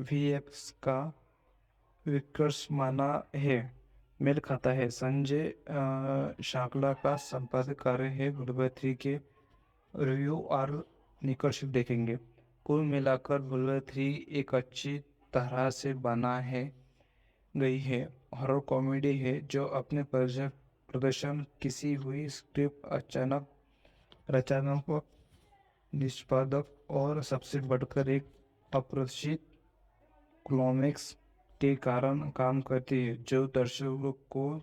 वीएफएक्स का विकर्ष माना है, मेल खाता है। संजय शाकला का संपादक कार्य है। बुलबुल 3 के रिव्यू और निष्कर्ष देखेंगे। कुल मिलाकर बुलबुल 3 एक अच्छी तरह से बना है गई है। हॉरर कॉमेडी है जो अपने प्रदर्शन किसी हुई स्क्रिप्ट अचानक रचनात्मक निष्पादक और सबसे बढ़कर एक अप्रत्याशित क्लाइमैक्स के कारण काम करती है, जो दर्शकों को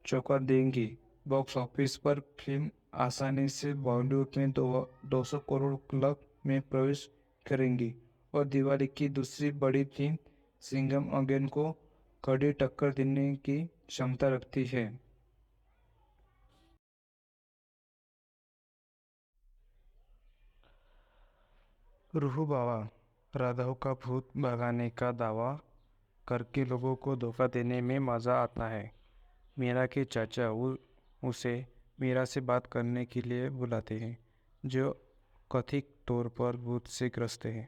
चौंका देंगी। बॉक्स ऑफिस पर फिल्म आसानी से बॉलीवुड में 200 करोड़ क्लब में प्रवेश करेंगी और दिवाली की दूसरी बड़ी फिल्म सिंघम अगेन को कड़ी टक्कर देने की क्षमता रखती है। रूह बाबा राधाओं का भूत भगाने का दावा करके लोगों को धोखा देने में मज़ा आता है। मीरा के चाचा उसे मीरा से बात करने के लिए बुलाते हैं, जो कथित तौर पर भूत से ग्रस्त है।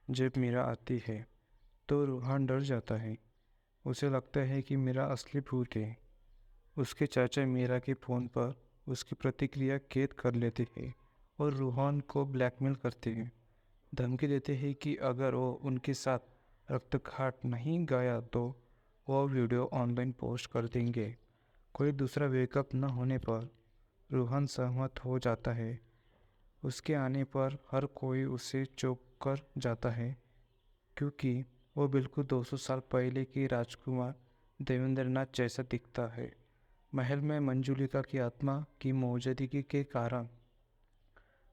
जब मीरा आती है तो रूहान डर जाता है। उसे लगता है कि मीरा असली भूत है। उसके चाचा मीरा के फ़ोन पर उसकी प्रतिक्रिया कैद कर लेते हैं और रूहान को ब्लैकमेल करते हैं। धमकी देते हैं कि अगर वो उनके साथ रक्तघाट नहीं गया तो वो वीडियो ऑनलाइन पोस्ट कर देंगे। कोई दूसरा वेकअप न होने पर रूहान सहमत हो जाता है। उसके आने पर हर कोई उसे चौंक कर जाता है, क्योंकि वो बिल्कुल 200 साल पहले की राजकुमार देवेंद्रनाथ जैसा दिखता है। महल में मंजुलिका की आत्मा की मौजूदगी के कारण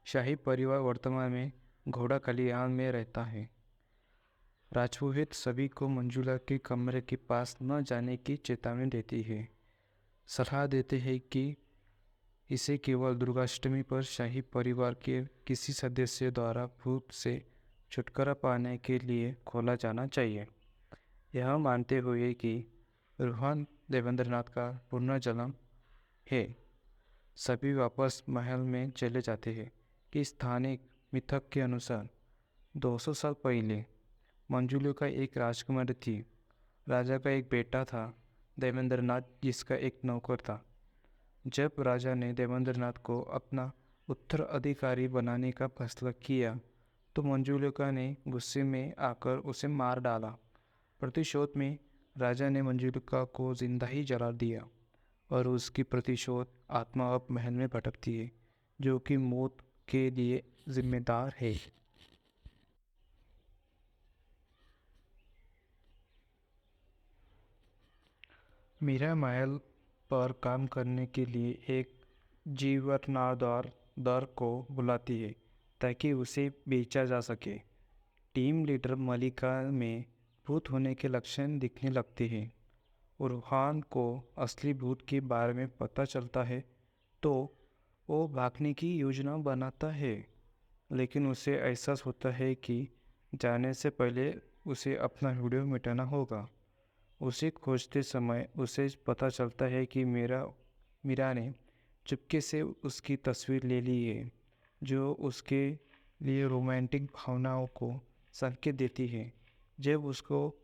शाही परिवार वर्तमान में घोड़ा खलिहान में रहता है। राजपुरोहित सभी को मंजुला के कमरे के पास न जाने की चेतावनी देती है। सलाह देते हैं कि इसे केवल दुर्गाष्टमी पर शाही परिवार के किसी सदस्य द्वारा भूत से छुटकारा पाने के लिए खोला जाना चाहिए। यह मानते हुए कि रूहान देवेंद्रनाथ का पुनर्जन्म है, सभी वापस महल में चले जाते हैं कि स्थानिक मिथक के अनुसार 200 साल पहले मंजुला का एक राजकुमारी थी। राजा का एक बेटा था देवेंद्रनाथ, जिसका एक नौकर था। जब राजा ने देवेंद्रनाथ को अपना उत्तराधिकारी बनाने का फैसला किया तो मंजुलिका ने गुस्से में आकर उसे मार डाला। प्रतिशोध में राजा ने मंजुलिका को जिंदा ही जला दिया और उसकी प्रतिशोध आत्मा अब महल में भटकती है, जो कि मौत के लिए जिम्मेदार है। मीरा महल पर काम करने के लिए एक जीवनाधार को बुलाती है ताकि उसे बेचा जा सके। टीम लीडर मलिका में भूत होने के लक्षण दिखने लगते हैं। रूहान को असली भूत के बारे में पता चलता है तो वो भागने की योजना बनाता है, लेकिन उसे एहसास होता है कि जाने से पहले उसे अपना वीडियो मिटाना होगा। उसे खोजते समय उसे पता चलता है कि मीरा ने चुपके से उसकी तस्वीर ले ली है, जो उसके लिए रोमांटिक भावनाओं को संकेत देती है। जब उसको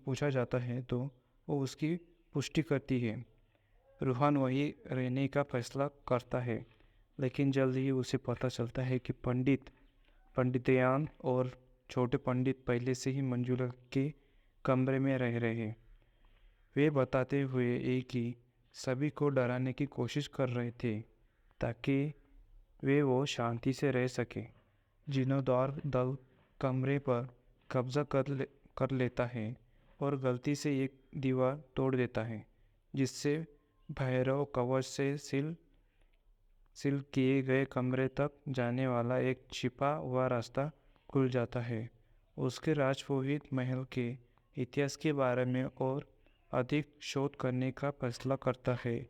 पूछा जाता है तो वो उसकी पुष्टि करती है। रूहान वही रहने का फैसला करता है, लेकिन जल्द ही उसे पता चलता है कि पंडितयान और छोटे पंडित पहले से ही मंजुला के कमरे में रह रहे हैं। वे बताते हुए कि सभी को डराने की कोशिश कर रहे थे ताकि वो शांति से रह सके। जीर्णोद्धार दल कमरे पर कब्जा कर लेता है और गलती से एक दीवार तोड़ देता है, जिससे भैरव कवच से सील किए गए कमरे तक जाने वाला एक छिपा हुआ रास्ता खुल जाता है। उसके राजपुरोहित महल के इतिहास के बारे में और अधिक शोध करने का फैसला करता है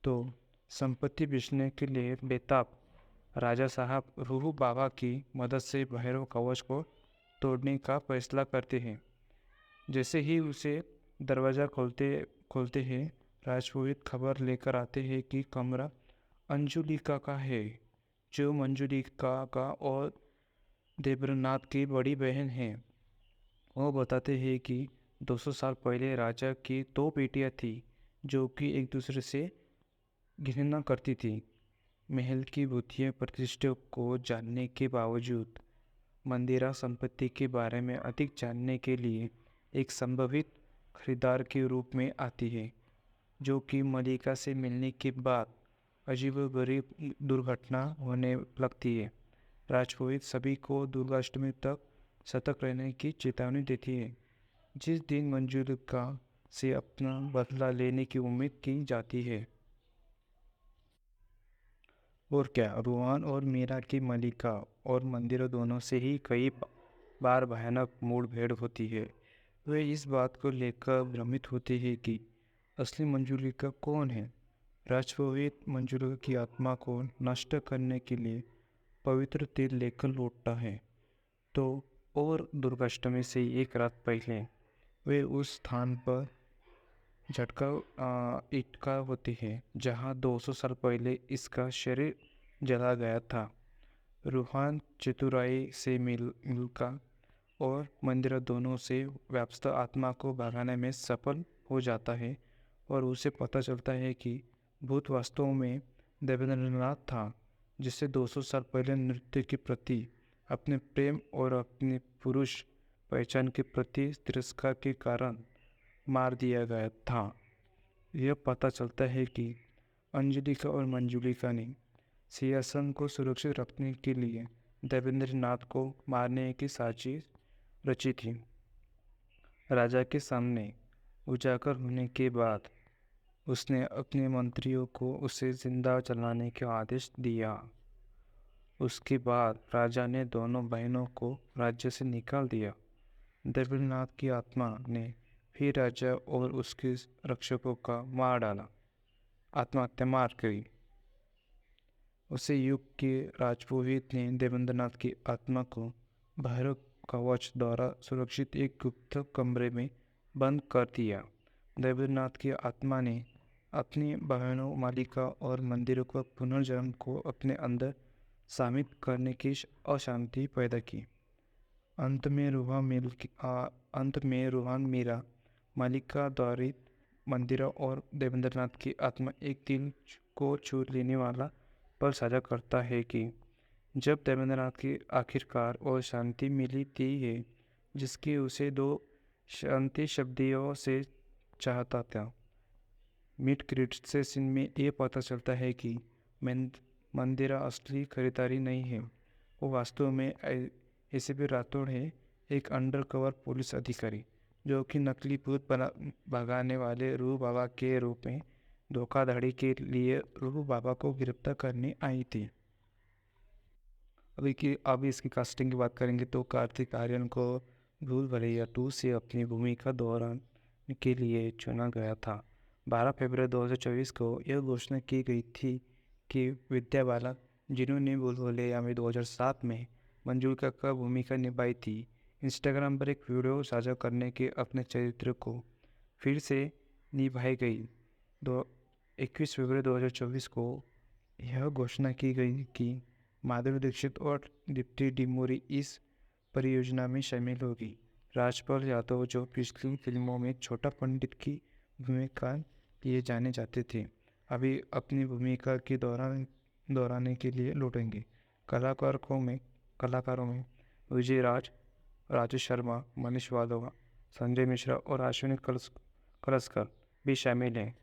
तो संपत्ति बेचने के लिए बेताब राजा साहब रूह बाबा की मदद से भैरव कवच को तोड़ने का फैसला करते हैं। जैसे ही उसे दरवाज़ा खोलते हैं, राजपुरोहित खबर लेकर आते हैं कि कमरा अंजुलिका का है, जो मंजुलिका का और देवेंद्रनाथ की बड़ी बहन है। वो बताते हैं कि 200 साल पहले राजा की 2 बेटियां थी जो कि एक दूसरे से घृणा करती थी। महल की भूतिया प्रतिष्ठा को जानने के बावजूद मंदिरा संपत्ति के बारे में अधिक जानने के लिए एक संभावित खरीदार के रूप में आती है, जो कि मलिका से मिलने के बाद अजीबोगरीब दुर्घटना होने लगती है। राजपुरोहित सभी को दुर्गाष्टमी तक सतर्क रहने की चेतावनी देती है, जिस दिन मंजुलिका से अपना बदला लेने की उम्मीद की जाती है। और क्या, रूहान और मीरा की मलिका और मंदिरा दोनों से ही कई बार भयानक मुठभेड़ होती है। वे इस बात को लेकर भ्रमित होते हैं कि असली मंजुलिका कौन है। राजपुरोहित मंजुलिका की आत्मा को नष्ट करने के लिए पवित्र तेल लेकर लौटता है तो और दुर्गाष्टमी से एक रात पहले वे उस स्थान पर इटका होते हैं जहां 200 साल पहले इसका शरीर जला गया था। रूहान चतुराई से मिलकर और मंदिरा दोनों से व्याप्त आत्मा को भगाने में सफल हो जाता है और उसे पता चलता है कि भूत वास्तव में देवेंद्रनाथ था, जिसे 200 साल पहले नृत्य के प्रति अपने प्रेम और अपनी पुरुष पहचान के प्रति तिरस्कार के कारण मार दिया गया था। यह पता चलता है कि अंजुलिका और मंजुलिका ने सिंहासन को सुरक्षित रखने के लिए देवेंद्रनाथ को मारने की साजिश रची थी। राजा के सामने उजागर होने के बाद उसने अपने मंत्रियों को उसे जिंदा जलाने का आदेश दिया। उसके बाद राजा ने दोनों बहनों को राज्य से निकाल दिया। देवेंद्रनाथ की आत्मा ने फिर राजा और उसके रक्षकों का मार डाला, आत्महत्या मार गई। उसे युग के राजपुरोहित ने देवेंद्रनाथ की आत्मा को भैरव कवच द्वारा सुरक्षित एक गुप्त कमरे में बंद कर दिया। देवेंद्रनाथ की आत्मा ने अपनी बहनों मलिका और मंदिरों को पुनर्जन्म को अपने अंदर शामिल करने की अशांति पैदा की। अंत में रूहान मीरा मलिका द्वारा मंदिरा और देवेंद्रनाथ की आत्मा एक दिल को छू लेने वाला पल साझा करता है कि जब देवेंद्रनाथ की आखिरकार और शांति मिली थी है जिसकी उसे दो शांति शब्दियों से चाहता था। मिड क्रेडिट से सीन में ये पता चलता है कि मंदिरा असली खरीदारी नहीं है, वो वास्तव में एसीपी राठौड़ है, एक अंडरकवर पुलिस अधिकारी जो कि नकली भूत भगाने वाले रूह बाबा के रूप में धोखाधड़ी के लिए रूह बाबा को गिरफ्तार करने आई थी। अभी इसकी कास्टिंग की बात करेंगे तो कार्तिक आर्यन को भूल भुलैया 2 से अपनी भूमिका दोहराने के लिए चुना गया था। 12 फरवरी 2024 को यह घोषणा की गई थी कि विद्या बालन, जिन्होंने भूल भुलैया में 2007 में मंजुला का भूमिका निभाई थी, इंस्टाग्राम पर एक वीडियो साझा करने के अपने चरित्र को फिर से निभाई गई। 21 फरवरी 2024 को यह घोषणा की गई कि माधुरी दीक्षित और दीप्ति डिमोरी इस परियोजना में शामिल होगी। राजपाल यादव, जो पिछली फिल्मों में छोटा पंडित की भूमिका लिए जाने जाते थे, अभी अपनी भूमिका की दोहराने के लिए लौटेंगे। कलाकारों में विजय राज, राजू शर्मा, मनीष वाधवा, संजय मिश्रा और अश्विनी कलस्कर भी शामिल हैं।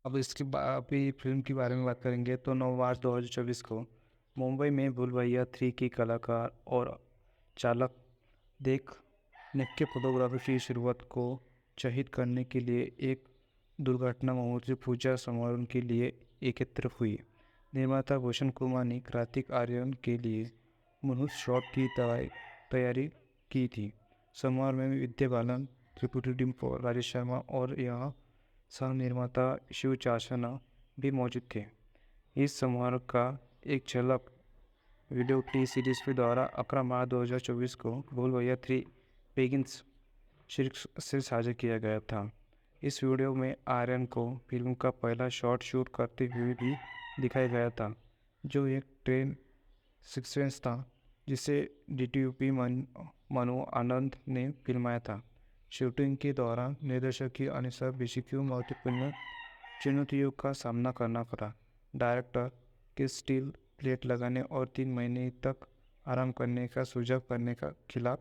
अब अभी फिल्म के बारे में बात करेंगे तो 9 मार्च 2024 को मुंबई में भूल भुलैया 3 की कलाकार और चालक नृत्य फोटोग्राफी की शुरुआत को शहीद करने के लिए एक दुर्घटना मुहूर्त पूजा समारोह के लिए एकत्र हुई। निर्माता भूषण कुमार ने कार्तिक आर्यन के लिए मुहूर्त शॉट की तैयारी की थी। समारोह में विद्या बालन, त्रिपुटी डिम्पल, राजेश शर्मा और यहाँ सह निर्माता शिव चासना भी मौजूद थे। इस समारोह का एक झलक वीडियो टी सीरीज के द्वारा 11 मार्च 2024 को भूल भुलैया 3 बिगिंस शीर्षक से साझा किया गया था। इस वीडियो में आर्यन को फिल्म का पहला शॉट शूट करते हुए भी दिखाया गया था, जो एक ट्रेन सीक्वेंस था जिसे डीटीओपी मनु आनंद ने फिल्माया था। शूटिंग के दौरान निर्देशक के अनुसार बेसिक्यू महत्वपूर्ण चुनौतियों का सामना करना पड़ा। डायरेक्टर के स्टील प्लेट लगाने और 3 महीने तक आराम करने का सुझाव करने का खिलाफ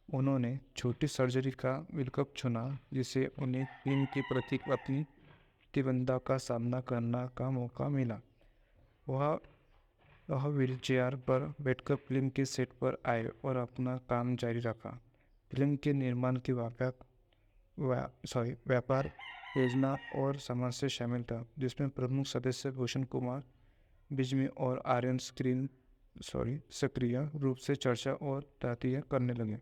उन्होंने छोटी सर्जरी का विकल्प चुना, जिससे उन्हें फिल्म के प्रति अपनी प्रतिबद्धता का सामना करने का मौका मिला। वह व्हीलचेयर पर बैठकर फिल्म के सेट पर आए और अपना काम जारी रखा। फिल्म के निर्माण के व्यापार योजना और समस्या शामिल था, जिसमें प्रमुख सदस्य भूषण कुमार बिजमी और आर्यन सक्रिय रूप से चर्चा और तातीय करने लगे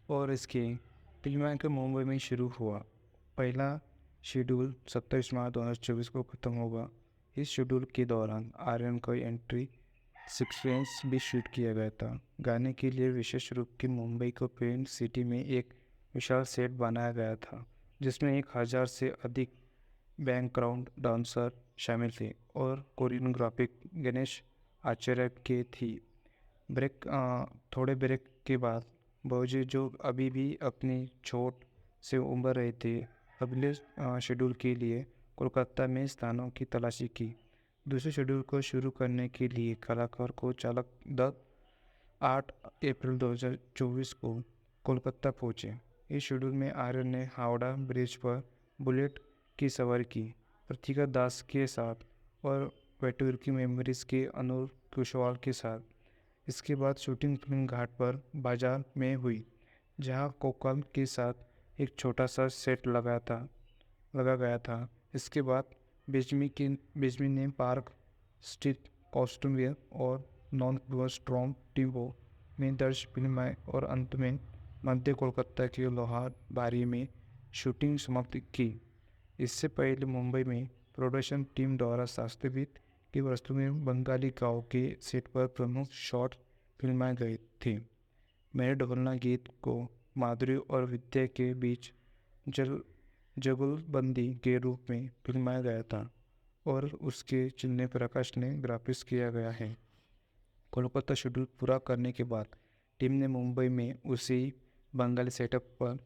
और इसकी फिल्मांकन मुंबई में शुरू हुआ। पहला शेड्यूल 27 मार्च 2024 को खत्म होगा। इस शेड्यूल के दौरान आर्यन को एंट्री सीक्वेंस भी शूट किया गया था। गाने के लिए विशेष रूप से मुंबई को पेंट सिटी में एक विशाल सेट बनाया गया था, जिसमें 1000 से अधिक बैकग्राउंड डांसर शामिल थे और कोरियोग्राफी गणेश आचार्य के थी। थोड़े ब्रेक के बाद बावजूद जो अभी भी अपनी चोट से उबर रहे थे, अगले शेड्यूल के लिए कोलकाता में स्थानों की तलाशी की। दूसरे शेड्यूल को शुरू करने के लिए कलाकार को चालक 8 अप्रैल 2024 को कोलकाता पहुंचे। इस शेड्यूल में आर्यन ने हावड़ा ब्रिज पर बुलेट की सवारी की प्रतिका दास के साथ और वेटूर की मेमोरीज के अनुर कुशवाल के साथ। इसके बाद शूटिंग फिल्म घाट पर बाजार में हुई, जहां कोकल के साथ एक छोटा सा सेट लगा गया था। इसके बाद बिजमी ने पार्क स्ट्रीट कॉस्ट्यूम वेयर और नॉन स्ट्रॉन्ग टीमो में दर्ज फिल्माएं और अंत में मध्य कोलकाता के लोहार बारी में शूटिंग समाप्त की। इससे पहले मुंबई में प्रोडक्शन टीम द्वारा वास्तविक की वस्तु में बंगाली गांव के सेट पर प्रमुख शॉट फिल्माए गए थे। मेरे ढोलना गीत को माधुरी और विद्या के बीच जुगलबंदी के रूप में फिल्माया गया था और उसके चिन्ह प्रकाश ने ग्राफिक्स किया गया है। कोलकाता शेड्यूल पूरा करने के बाद टीम ने मुंबई में उसी बंगाली सेटअप पर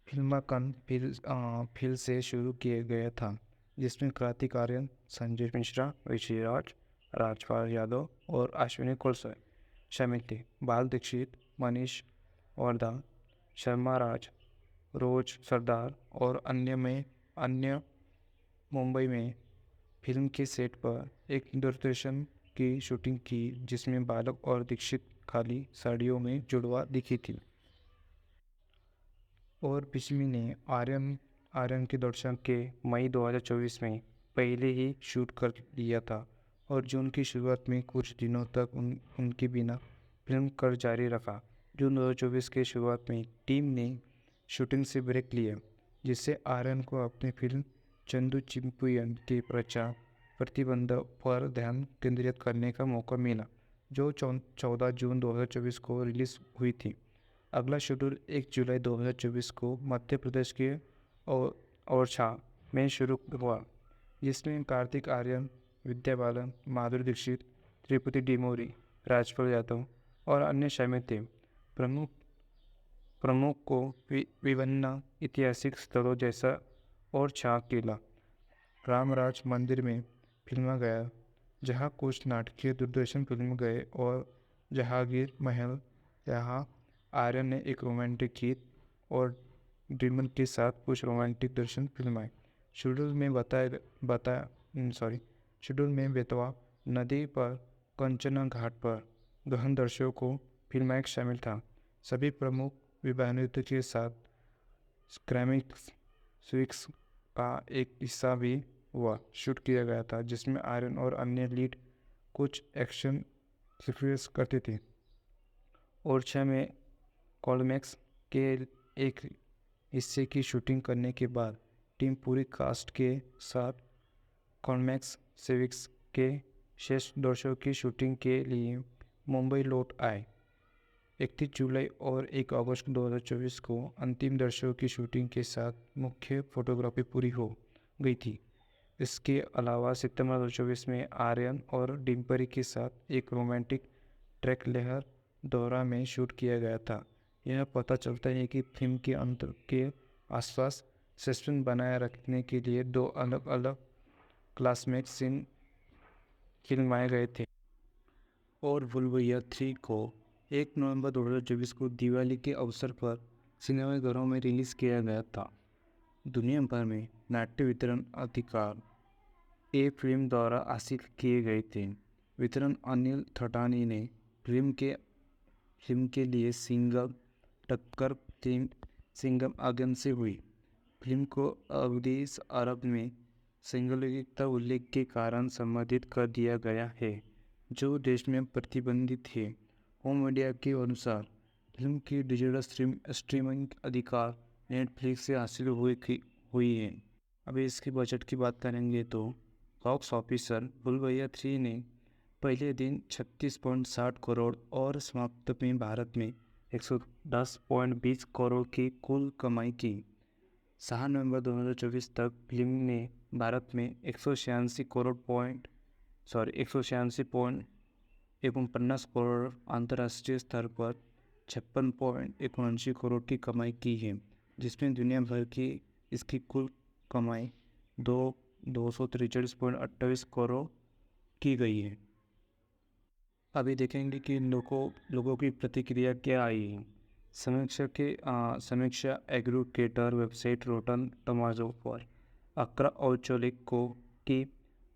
फिल्मांकन फिर से शुरू किया गया था, जिसमें कार्तिक आर्यन, संजय मिश्रा, ऋषि राज, राजपाल यादव और अश्विनी कुलसे शामिल थे। बाल दीक्षित, मनीष वर्धा, शर्मा राज, रोज सरदार और अन्य मुंबई में फिल्म के सेट पर एक दूरदर्शन की शूटिंग की, जिसमें बालक और दीक्षित खाली साड़ियों में जुड़वा दिखी थी। और पिछमी ने आर्यन के दर्शन के मई 2024 में पहले ही शूट कर लिया था और जून की शुरुआत में कुछ दिनों तक उनके बिना फिल्म कर जारी रखा। जून 2024 के शुरुआत में टीम ने शूटिंग से ब्रेक लिया, जिससे आर्यन को अपनी फिल्म चंदू चिंपुयन के प्रचार प्रतिबंध पर ध्यान केंद्रित करने का मौका मिला, जो 14 जून 2024 को रिलीज हुई थी। अगला शेड्यूल 1 जुलाई 2024 को मध्य प्रदेश के ओरछा में शुरू हुआ, जिसमें कार्तिक आर्यन, विद्या बालन, माधुरी दीक्षित, त्रिपुटी डिमोरी, राजपाल यादव और अन्य शामिल थे। प्रमुख को विभिन्न ऐतिहासिक स्थलों जैसा ओरछा किला, रामराज मंदिर में फिल्मा गया, जहां कुछ नाटकीय दूरदर्शन फिल्म गए, और जहांगीर महल, यहाँ आर्यन ने एक रोमांटिक गीत और ड्रीमन के साथ कुछ रोमांटिक दर्शन फिल्माए। शेड्यूल में बेतवा नदी पर कंचना घाट पर गहन दृश्यों को फिल्माए शामिल था। सभी प्रमुख विवाहित के साथ स्क्रैमिक स्विक्स का एक हिस्सा भी हुआ शूट किया गया था, जिसमें आर्यन और अन्य लीड कुछ एक्शन सीक्वेंस करते थे। ओरछा में क्लाइमैक्स के एक हिस्से की शूटिंग करने के बाद टीम पूरी कास्ट के साथ क्लाइमैक्स सिविक्स के शेष दृश्यों की शूटिंग के लिए मुंबई लौट आए। 31 जुलाई और 1 अगस्त 2024 को अंतिम दृश्यों की शूटिंग के साथ मुख्य फोटोग्राफी पूरी हो गई थी। इसके अलावा सितंबर 2024 में आर्यन और डिम्परी के साथ एक रोमांटिक ट्रैक लेहर दौरा में शूट किया गया था। यह पता चलता है कि फिल्म के अंत के आसपास सस्पेंस बनाए रखने के लिए 2 अलग अलग क्लासमेट सीन फिल्माए गए थे। और भूल-भुलैया 3 को 1 नवंबर 2024 को दिवाली के अवसर पर सिनेमाघरों में रिलीज़ किया गया था। दुनिया भर में नाट्य वितरण अधिकार ए फिल्म द्वारा हासिल किए गए थे। वितरण अनिल थटानी ने फिल्म के लिए सिंगल टक्कर फिल्म सिंगम आगन से हुई। फिल्म को अवधि अरब में संलग्नता उल्लेख के कारण संबोधित कर दिया गया है, जो देश में प्रतिबंधित है। होम मीडिया के अनुसार फिल्म की डिजिटल स्ट्रीमिंग अधिकार नेटफ्लिक्स से हासिल हुई है। अभी इसके बजट की बात करेंगे तो बॉक्स ऑफिसर भूल-भुलैया 3 ने पहले दिन 36.60 करोड़ और समाप्त में भारत में 110.20 करोड़ की कुल कमाई की। 6 नवंबर 2024 तक फिल्म ने भारत में 186.49 करोड़, अंतर्राष्ट्रीय स्तर पर 56.79 करोड़ की कमाई की है, जिसमें दुनिया भर की इसकी कुल कमाई 243.28 करोड़ की गई है। अभी देखेंगे कि लोगों की प्रतिक्रिया क्या आई है। समीक्षा एग्रीगेटर वेबसाइट रोटन टमाटो पर अक्रा औचोलिक को की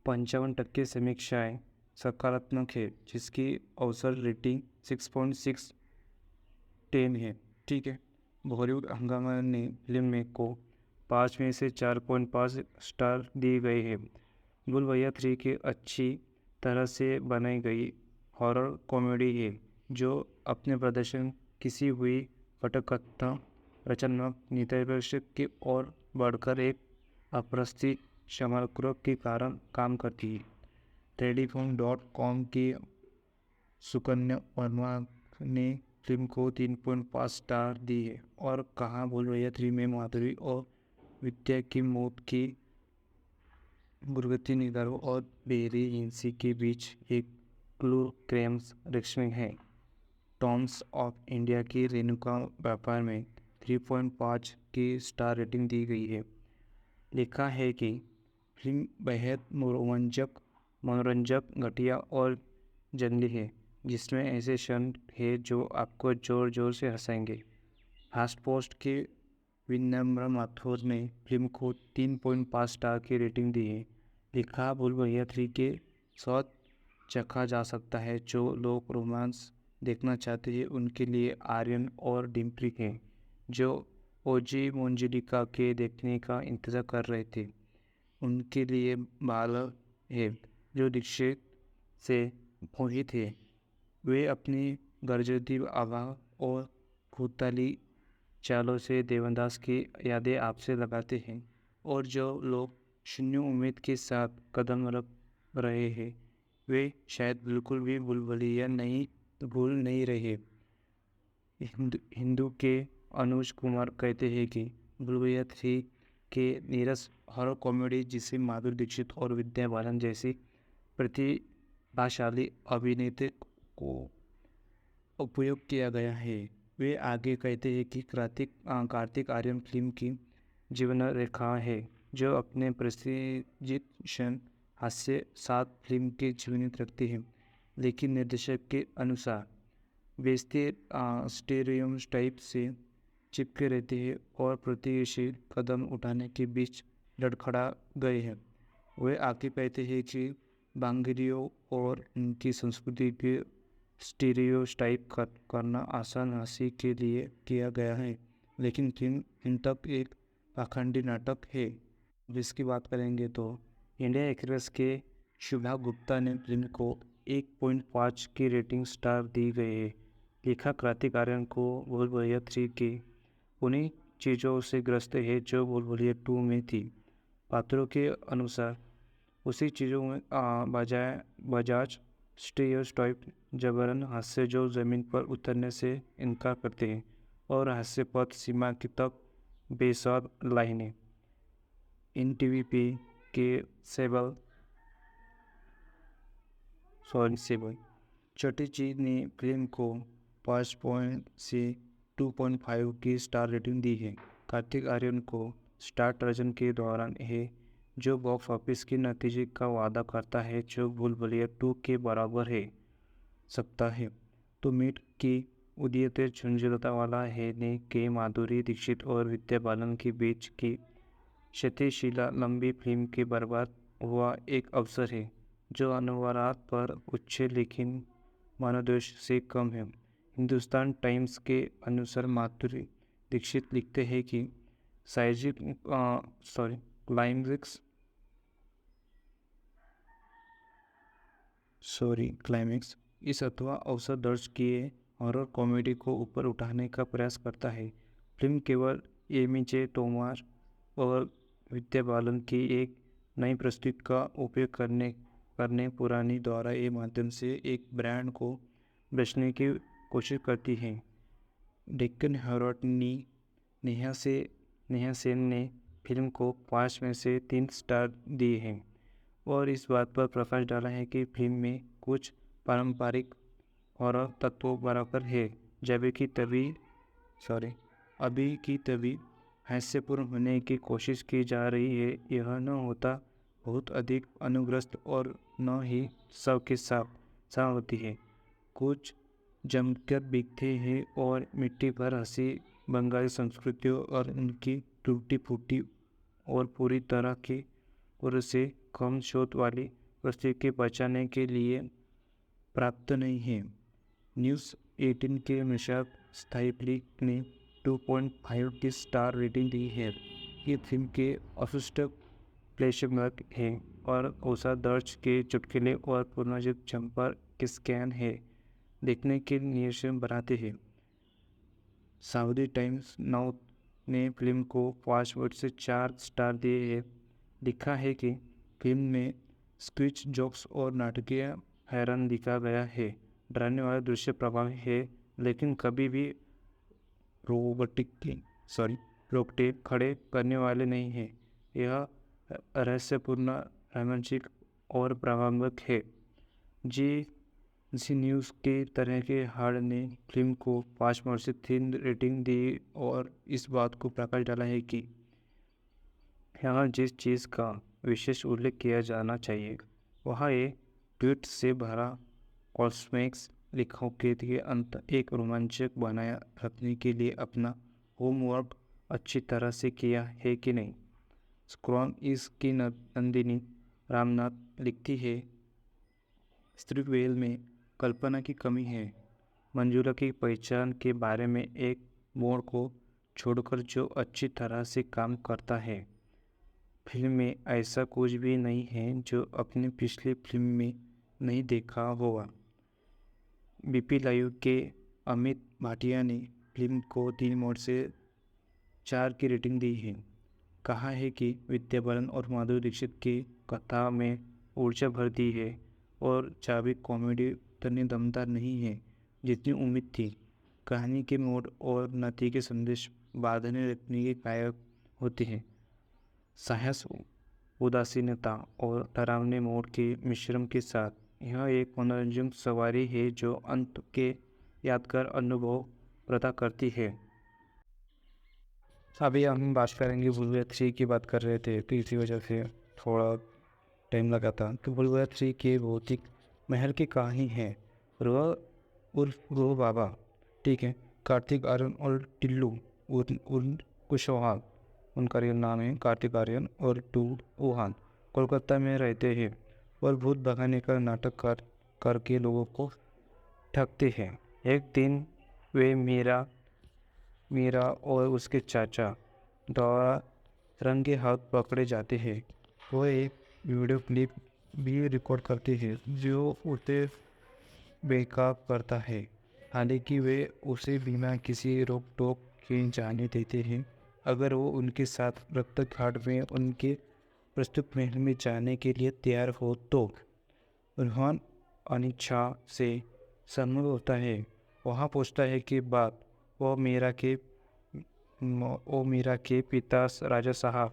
55% समीक्षाएं सकारात्मक है, जिसकी औसत रेटिंग 6.6/10 है। ठीक है। बॉलीवुड हंगामा ने फिल्म को 5 में से 4.5 स्टार दिए गए हैं। भूल-भुलैया 3 की अच्छी तरह से बनाई गई हॉरर कॉमेडी है, जो अपने प्रदर्शन किसी हुई पटकथा रचनात्मक निर्देशक की ओर बढ़कर एक अप्रस्थित समग्र के कारण काम करती है। Telephone.com की सुकन्या वर्मा ने फिल्म को 3.5 स्टार दी है और कहा, भूल-भुलैया 3 में माधुरी और विद्या की मौत की गुरगति निगारों और बेरी हिंसी के बीच एक क्लू क्रेम्स रिक्शमिंग है। टाइम्स ऑफ इंडिया की रेणुका व्यापार में 3.5 की स्टार रेटिंग दी गई है। लिखा है कि फिल्म बेहद मनोरंजक, घटिया और जंगली है, जिसमें ऐसे क्षण है जो आपको ज़ोर ज़ोर से हंसाएंगे। फास्ट पोस्ट के विनम्र माथुर ने फिल्म को 3.5 स्टार की रेटिंग दी है। लिखा भूल भैया 3 के साथ चखा जा सकता है। जो लोग रोमांस देखना चाहते हैं उनके लिए आर्यन और डिम्पली हैं। जो ओजी मोंजिलिका के देखने का इंतज़ार कर रहे थे उनके लिए बाल है। जो दीक्षित से मोहित है वे अपनी गर्जती आवाज़ और भूताली चालों से देवदास की यादें आपसे लगाते हैं। और जो लोग शून्य उम्मीद के साथ कदम रख रहे हैं वे शायद बिल्कुल भी बुलबुलिया नहीं भूल नहीं रहे। हिंदू के अनुज कुमार कहते हैं कि बुलबुलिया 3 के नीरस हॉरर कॉमेडी जिसे माधुरी दीक्षित और विद्या बालन जैसी प्रतिभाशाली अभिनेत्री को उपयोग किया गया है। वे आगे कहते हैं कि कार्तिक आर्यन फिल्म की जीवन रेखा है जो अपने प्रसिद्ध क्षण हास्य साथ फिल्म के जीवंत रखती है। लेकिन निर्देशक के अनुसार वे स्टेरियोटाइप से चिपके रहते हैं और प्रगतिशील कदम उठाने के बीच लड़खड़ा गए हैं। वे आगे कहते हैं कि बांग्रियों और उनकी संस्कृति के स्टीरियोटाइप करना आसान हंसी के लिए किया गया है, लेकिन फिल्म इन तक एक पाखंडी नाटक है। जिसकी बात करेंगे तो इंडिया एक्सप्रेस के शुभा गुप्ता ने फिल्म को 1.5 की रेटिंग स्टार दी गई है। लिखा कार्तिक आर्यन को भूल भुलैया 3 के उन्हीं चीज़ों से ग्रस्त है जो भूल भुलैया 2 में थी। पात्रों के अनुसार उसी चीज़ों में बजाज स्टीरियोटाइप जबरन हास्य जो ज़मीन पर उतरने से इनकार करते हैं और हास्य पथ सीमा की तक बेसार लाइनें। इन टीवीपी के सेबल छोटी चीज ने फिल्म को 5 से 2.5 की स्टार रेटिंग दी है। कार्तिक आर्यन को स्टार टर्जन के दौरान है जो बॉक्स ऑफिस के नतीजे का वादा करता है जो भूल भुलैया 2 के बराबर है सकता है। तो मीट की उदयते झुंझुनता वाला है ने के माधुरी दीक्षित और विद्या बालन के बीच की क्षतिशीला लंबी फिल्म के बर्बाद हुआ एक अवसर है जो अनुवाद पर उच्च लेकिन मनोदोष से कम है। हिंदुस्तान टाइम्स के अनुसार माधुरी दीक्षित लिखते हैं कि क्लाइमैक्स इस अथवा अवसर दर्ज किए हॉरर कॉमेडी को ऊपर उठाने का प्रयास करता है। फिल्म केवल एमी तोमर और विद्या बालन की एक नई प्रस्तुति का उपयोग करने पुरानी द्वारा ये माध्यम से एक ब्रांड को बेचने की कोशिश करती है। डेक्कन हेरोल्ड नेहा सेन ने फिल्म को 5 में से 3 स्टार दिए हैं और इस बात पर प्रकाश डाला है कि फिल्म में कुछ पारंपरिक हॉरर तत्वों बराबर है जबकि अभी की तभी हास्यपूर्ण होने की कोशिश की जा रही है। यह न होता बहुत अधिक अनुग्रस्त और न ही सब के साथ होती है। कुछ जमकर बिकते हैं और मिट्टी पर हंसी बंगाली संस्कृतियों और उनकी टूटी फूटी और पूरी तरह की और से कम शोध वाली प्रस्तुति के बचाने के लिए प्राप्त नहीं है। न्यूज़ 18 के अनुसार स्थायी फिल्म ने 2.5 की स्टार रेटिंग दी है। ये फिल्म के अशिष्ट प्लेसमेंट है और औसत दर्ज के चुटकुले और पुनर्जित जंपर के स्कैन है देखने के नियम बनाते हैं। सऊदी टाइम्स नाउ ने फिल्म को 5 से 4 स्टार दिए हैं। लिखा है कि फिल्म में स्क्विच जोक्स और नाटकीय हैरान दिखा गया है। डराने वाला दृश्य प्रभावी है लेकिन कभी भी रोकटे खड़े करने वाले नहीं हैं। यह रहस्यपूर्ण रोमांचिक और प्रभावक है। जी जी न्यूज़ के तरह के हार्ड ने फिल्म को 5 में से 3 रेटिंग दी और इस बात को प्रकाश डाला है कि यहाँ जिस चीज़ का विशेष उल्लेख किया जाना चाहिए वह एक ट्वीट से भरा कॉस्मिक्स लेखों के अंत एक रोमांचक बनाया रखने के लिए अपना होमवर्क अच्छी तरह से किया है कि नहीं। स्क्रॉन इसकी नंदिनी रामनाथ लिखती है, स्त्रीवेल में कल्पना की कमी है। मंजूला की पहचान के बारे में एक मोड़ को छोड़कर जो अच्छी तरह से काम करता है। फिल्म में ऐसा कुछ भी नहीं है जो अपनी पिछली फिल्म में नहीं देखा होगा। बीपी लाइव के अमित भाटिया ने फिल्म को 3 में से 4 की रेटिंग दी है। कहा है कि विद्या बालन और माधुरी दीक्षित की कथा में ऊर्जा भर दी है और चाबी कॉमेडी उतनी दमदार नहीं है जितनी उम्मीद थी। कहानी के मोड़ और नती के संदेश बांधने रखने के लायक होते हैं। साहस, उदासीनता और डरावने मोड़ के मिश्रण के साथ यह एक मनोरंजक सवारी है जो अंत के यादगार अनुभव प्रदान करती है। अभी हम बात करेंगे बुलबुल 3 की बात कर रहे थे तो इसी वजह से थोड़ा टाइम लगा था। तो बुलबुल 3 के भौतिक महल की कहानी है। रोह उर्फ रोह बाबा, ठीक है, कार्तिक आर्यन और टिल्लू कुशवाहा, उनका रियल नाम है कार्तिक आर्यन और टू ओहान, कोलकाता में रहते हैं और भूत भगाने का नाटक करके लोगों को ठगते हैं। एक दिन वे मीरा और उसके चाचा द्वारा रंगे हाथ पकड़े जाते हैं। वो एक वीडियो क्लिप भी रिकॉर्ड करते हैं जो उसे बेकाब करता है। हालांकि वे उसे बिना किसी रोक टोक के जाने देते हैं अगर वो उनके साथ रक्त घाट में उनके प्रस्तुत महल में जाने के लिए तैयार हो तो। रोहन अनिच्छा से सम्मत होता है। वहाँ पूछता है कि बात वो मीरा के पिता राजा साहब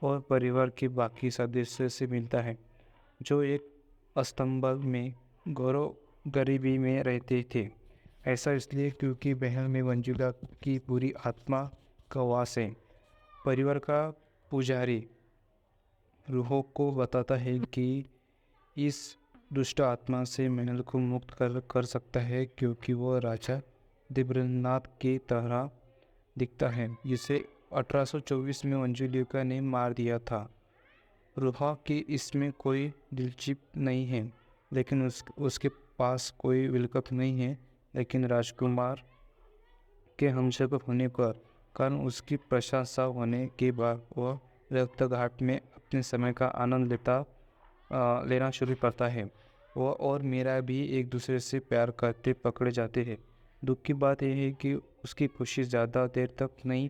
और परिवार के बाकी सदस्य से मिलता है जो एक अस्तंबल में गरीबी में रहते थे। ऐसा इसलिए क्योंकि महल में मंजुला की बुरी आत्मा का वास है। परिवार का पुजारी रूहों को बताता है कि इस दुष्ट आत्मा से महल को मुक्त कर सकता है क्योंकि वो राजा दिब्रनाथ की तरह दिखता है जिसे 1824 में मंजुलिका ने मार दिया था। रूहा की इसमें कोई दिलचस्पी नहीं है लेकिन उसके पास कोई विकल्प नहीं है, लेकिन राजकुमार के हमशक्ल होने पर कारण उसकी प्रशंसा होने के बाद वह रक्तघाट में अपने समय का आनंद लेना शुरू करता है। वह और मीरा भी एक दूसरे से प्यार करते पकड़े जाते हैं। दुख की बात यह है कि उसकी खुशी ज़्यादा देर तक नहीं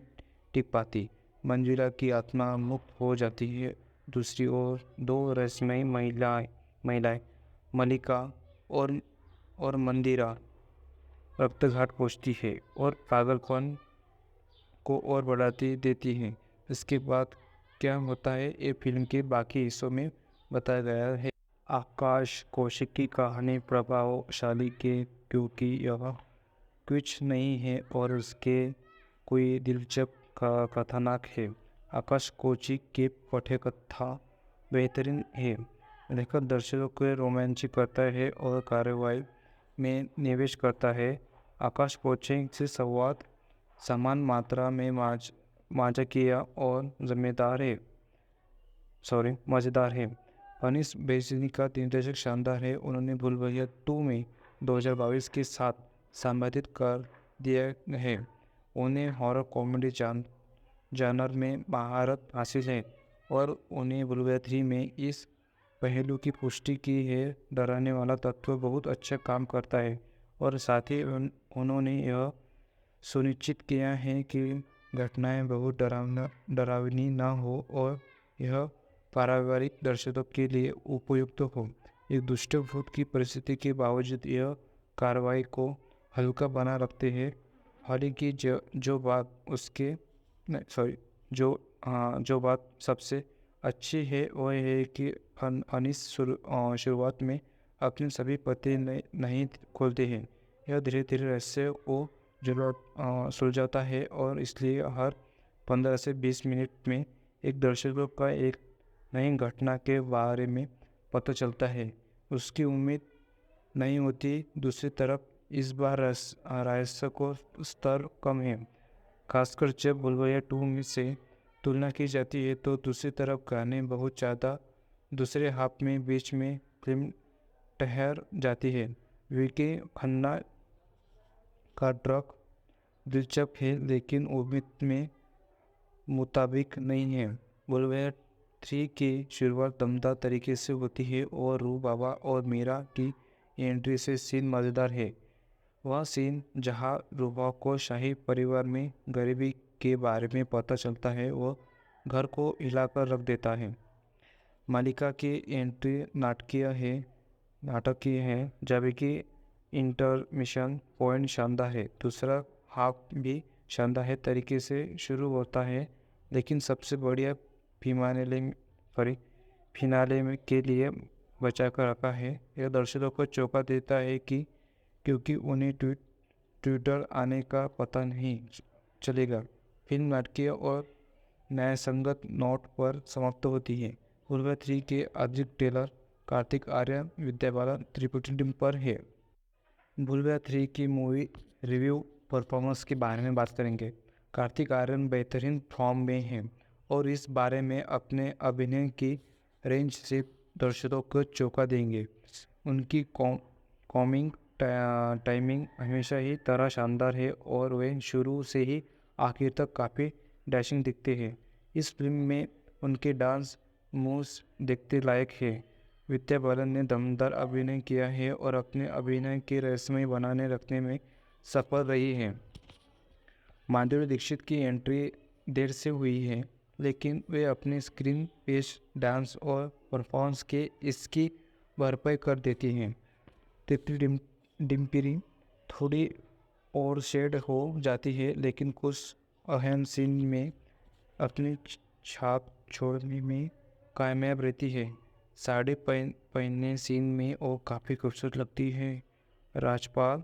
टिक पाती। मंजुला की आत्मा मुक्त हो जाती है। दूसरी ओर 2 रहस्यमयी महिलाएं मलिका और मंदिरा रक्तघाट पहुँचती है और पागलपन को और बढ़ाती देती हैं। इसके बाद क्या होता है ये फिल्म के बाकी हिस्सों में बताया गया है। आकाश कौशिक की कहानी प्रभावशाली के क्योंकि यह कुछ नहीं है और उसके कोई दिलचस्प कथानक है। आकाश कौशिक के पठकथा बेहतरीन है। लेखक दर्शकों को रोमांचित करता है और कार्रवाई में निवेश करता है। आकाश कौशिक से संवाद समान मात्रा में मजाकिया और मज़ेदार है। अनीस बेजनी का निर्देशक शानदार है। उन्होंने भूल-भुलैया 2 में 2022 के साथ संपादित कर दिया है। उन्हें हॉरर कॉमेडी जानर में महारत हासिल है और उन्हें भूल-भुलैया 3 में इस पहलू की पुष्टि की है। डराने वाला तत्व बहुत अच्छा काम करता है और साथ ही उन्होंने यह सुनिश्चित किया है कि घटनाएं बहुत डरावनी ना हो और यह पारिवारिक दर्शकों के लिए उपयुक्त हो। एक दुष्ट भूत की परिस्थिति के बावजूद यह कार्रवाई को हल्का बना रखते हैं। हालांकि जो बात सबसे अच्छी है वह है कि अनीस शुरुआत में अपने सभी पते नहीं खोलते हैं। यह धीरे धीरे रहस्य को सुलझाता है और इसलिए हर 15 से 20 मिनट में एक दर्शकों का एक नई घटना के बारे में पता चलता है। उसकी उम्मीद नहीं होती। दूसरी तरफ इस बार रहस्य को स्तर कम है, खासकर जब बुलबुलिया 2 में से तुलना की जाती है। तो दूसरी तरफ गाने बहुत ज़्यादा दूसरे हाफ में बीच में फिल्म ठहर जाती है। विकी खन्ना का ट्रक दिलचस्प है लेकिन उम्मीद में मुताबिक नहीं है। बुलबुलिया 3 की शुरुआत दमदार तरीके से होती है और रू बाबा और मीरा की एंट्री से सीन मज़ेदार है। वह सीन जहां रूबा को शाही परिवार में गरीबी के बारे में पता चलता है वह घर को हिलाकर रख देता है। मालिका की एंट्री नाटकीय है जबकि इंटरमिशन पॉइंट शानदार है। दूसरा हाफ भी शानदार तरीके से शुरू होता है लेकिन सबसे बढ़िया फिनाले में के लिए बचा कर रखा है। यह दर्शकों को चौंका देता है कि क्योंकि उन्हें ट्विटर आने का पता नहीं चलेगा। फिल्म नाटकीय और न्यायसंगत नोट पर समाप्त होती है। बुलबुलिया 3 के अधिक ट्रेलर कार्तिक आर्यन, विद्या बालन, त्रिपुटी टीम पर है। बुलबुलिया 3 की मूवी रिव्यू परफॉर्मेंस के बारे में बात करेंगे। कार्तिक आर्यन बेहतरीन फॉर्म में हैं और इस बारे में अपने अभिनय की रेंज से दर्शकों को चौंका देंगे। उनकी कॉमिंग टाइमिंग हमेशा ही तरह शानदार है और वे शुरू से ही आखिर तक काफ़ी डैशिंग दिखते हैं। इस फिल्म में उनके डांस मूव्स देखते लायक है। विद्या बालन ने दमदार अभिनय किया है और अपने अभिनय के रहस्यमय बनाने रखने में सफल रही है। माधुरी दीक्षित की एंट्री देर से हुई है लेकिन वे अपने स्क्रीन पेश, डांस और परफॉर्मेंस के इसकी भरपाई कर देती हैं। तितली डिम्परी थोड़ी और शेड हो जाती है लेकिन कुछ अहम सीन में अपनी छाप छोड़ने में कामयाब रहती है। साड़ी पहनने सीन में वो काफ़ी खूबसूरत लगती है। राजपाल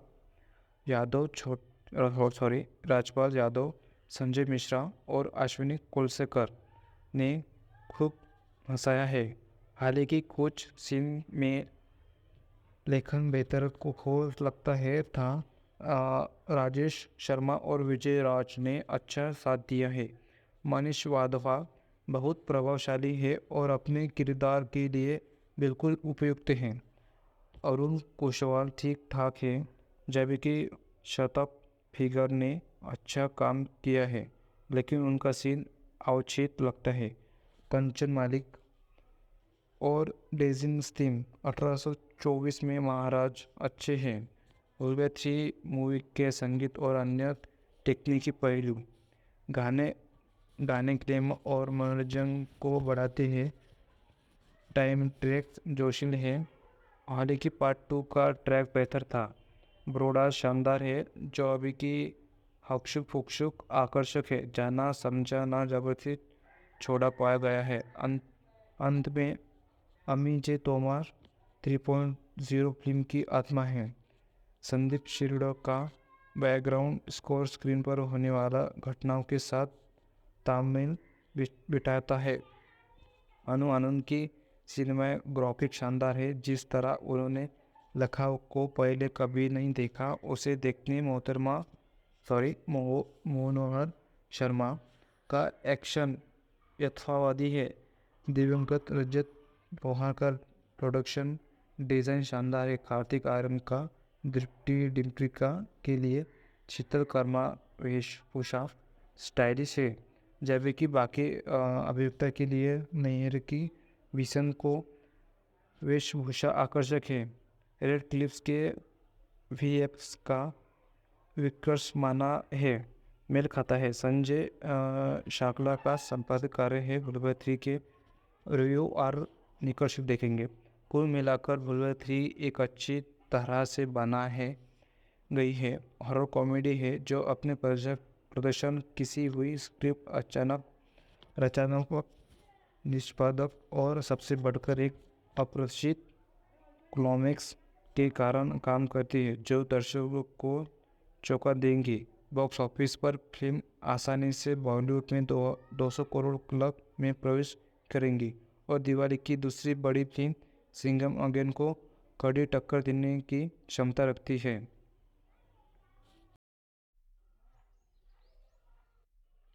यादव, संजय मिश्रा और अश्विनी कुलशेखर ने खूब हंसाया है। हालांकि कुछ सीन में लेखन बेहतर को हो लगता है था। राजेश शर्मा और विजय राज ने अच्छा साथ दिया है। मनीष वाधवा बहुत प्रभावशाली है और अपने किरदार के लिए बिल्कुल उपयुक्त हैं। अरुण कुशवाल ठीक ठाक है जबकि शतप फिगर ने अच्छा काम किया है लेकिन उनका सीन अवचित लगता है। कंचन मालिक और डेजिन स्टीम 1824 में महाराज अच्छे हैं। बुलबुलिया 3 मूवी के संगीत और अन्य टेक्निकी पहलू गाने ग्लैमर और मनोरंजन को बढ़ाते हैं। टाइम ट्रैक जोशील है। हालांकि पार्ट 2 का ट्रैक बेहतर था। ब्रोडास शानदार है जो अभी की हक्शुक फुक्शुक आकर्षक है। जाना समझा ना जबरदस्ती छोड़ा पाया गया है। अंत में अमी जे तोमर 3.0 फिल्म की आत्मा है। संदीप शिरडो का बैकग्राउंड स्कोर स्क्रीन पर होने वाला घटनाओं के साथ तालमेल बिठाता है। अनु आनंद की सिनेमाग्राफिक शानदार है। जिस तरह उन्होंने लखनऊ को पहले कभी नहीं देखा उसे देखने मनोहर शर्मा का एक्शन यथार्थवादी है। दिवंगत रजत पोहाकर प्रोडक्शन डिज़ाइन शानदार है। कार्तिक आर्यन का डिम्प्रिका के लिए शीतल कर्मा वेशभूषा स्टाइलिश है जबकि बाकी अभियुक्ता के लिए नैयर की विसन को वेशभूषा आकर्षक है। रेड क्लिप्स के वीएफएक्स का विकर्ष माना है मेल खाता है। संजय शाकला का संपादक कार्य है। बुलबुलिया 3 के रिव्यू और निष्कर्ष देखेंगे। कुल मिलाकर बुलबुलिया 3 एक अच्छी तरह से बना है गई है। हॉरर कॉमेडी है जो अपने प्रदर्शन किसी हुई स्क्रिप्ट रचनात्मक निष्पादक और सबसे बढ़कर एक अप्रत्याशित क्लाइमैक्स के कारण काम करती है जो दर्शकों को चौंका देंगी। बॉक्स ऑफिस पर फिल्म आसानी से बॉलीवुड में 200 करोड़ क्लब में प्रवेश करेंगी और दिवाली की दूसरी बड़ी फिल्म सिंघम अगेन को कड़ी टक्कर देने की क्षमता रखती है।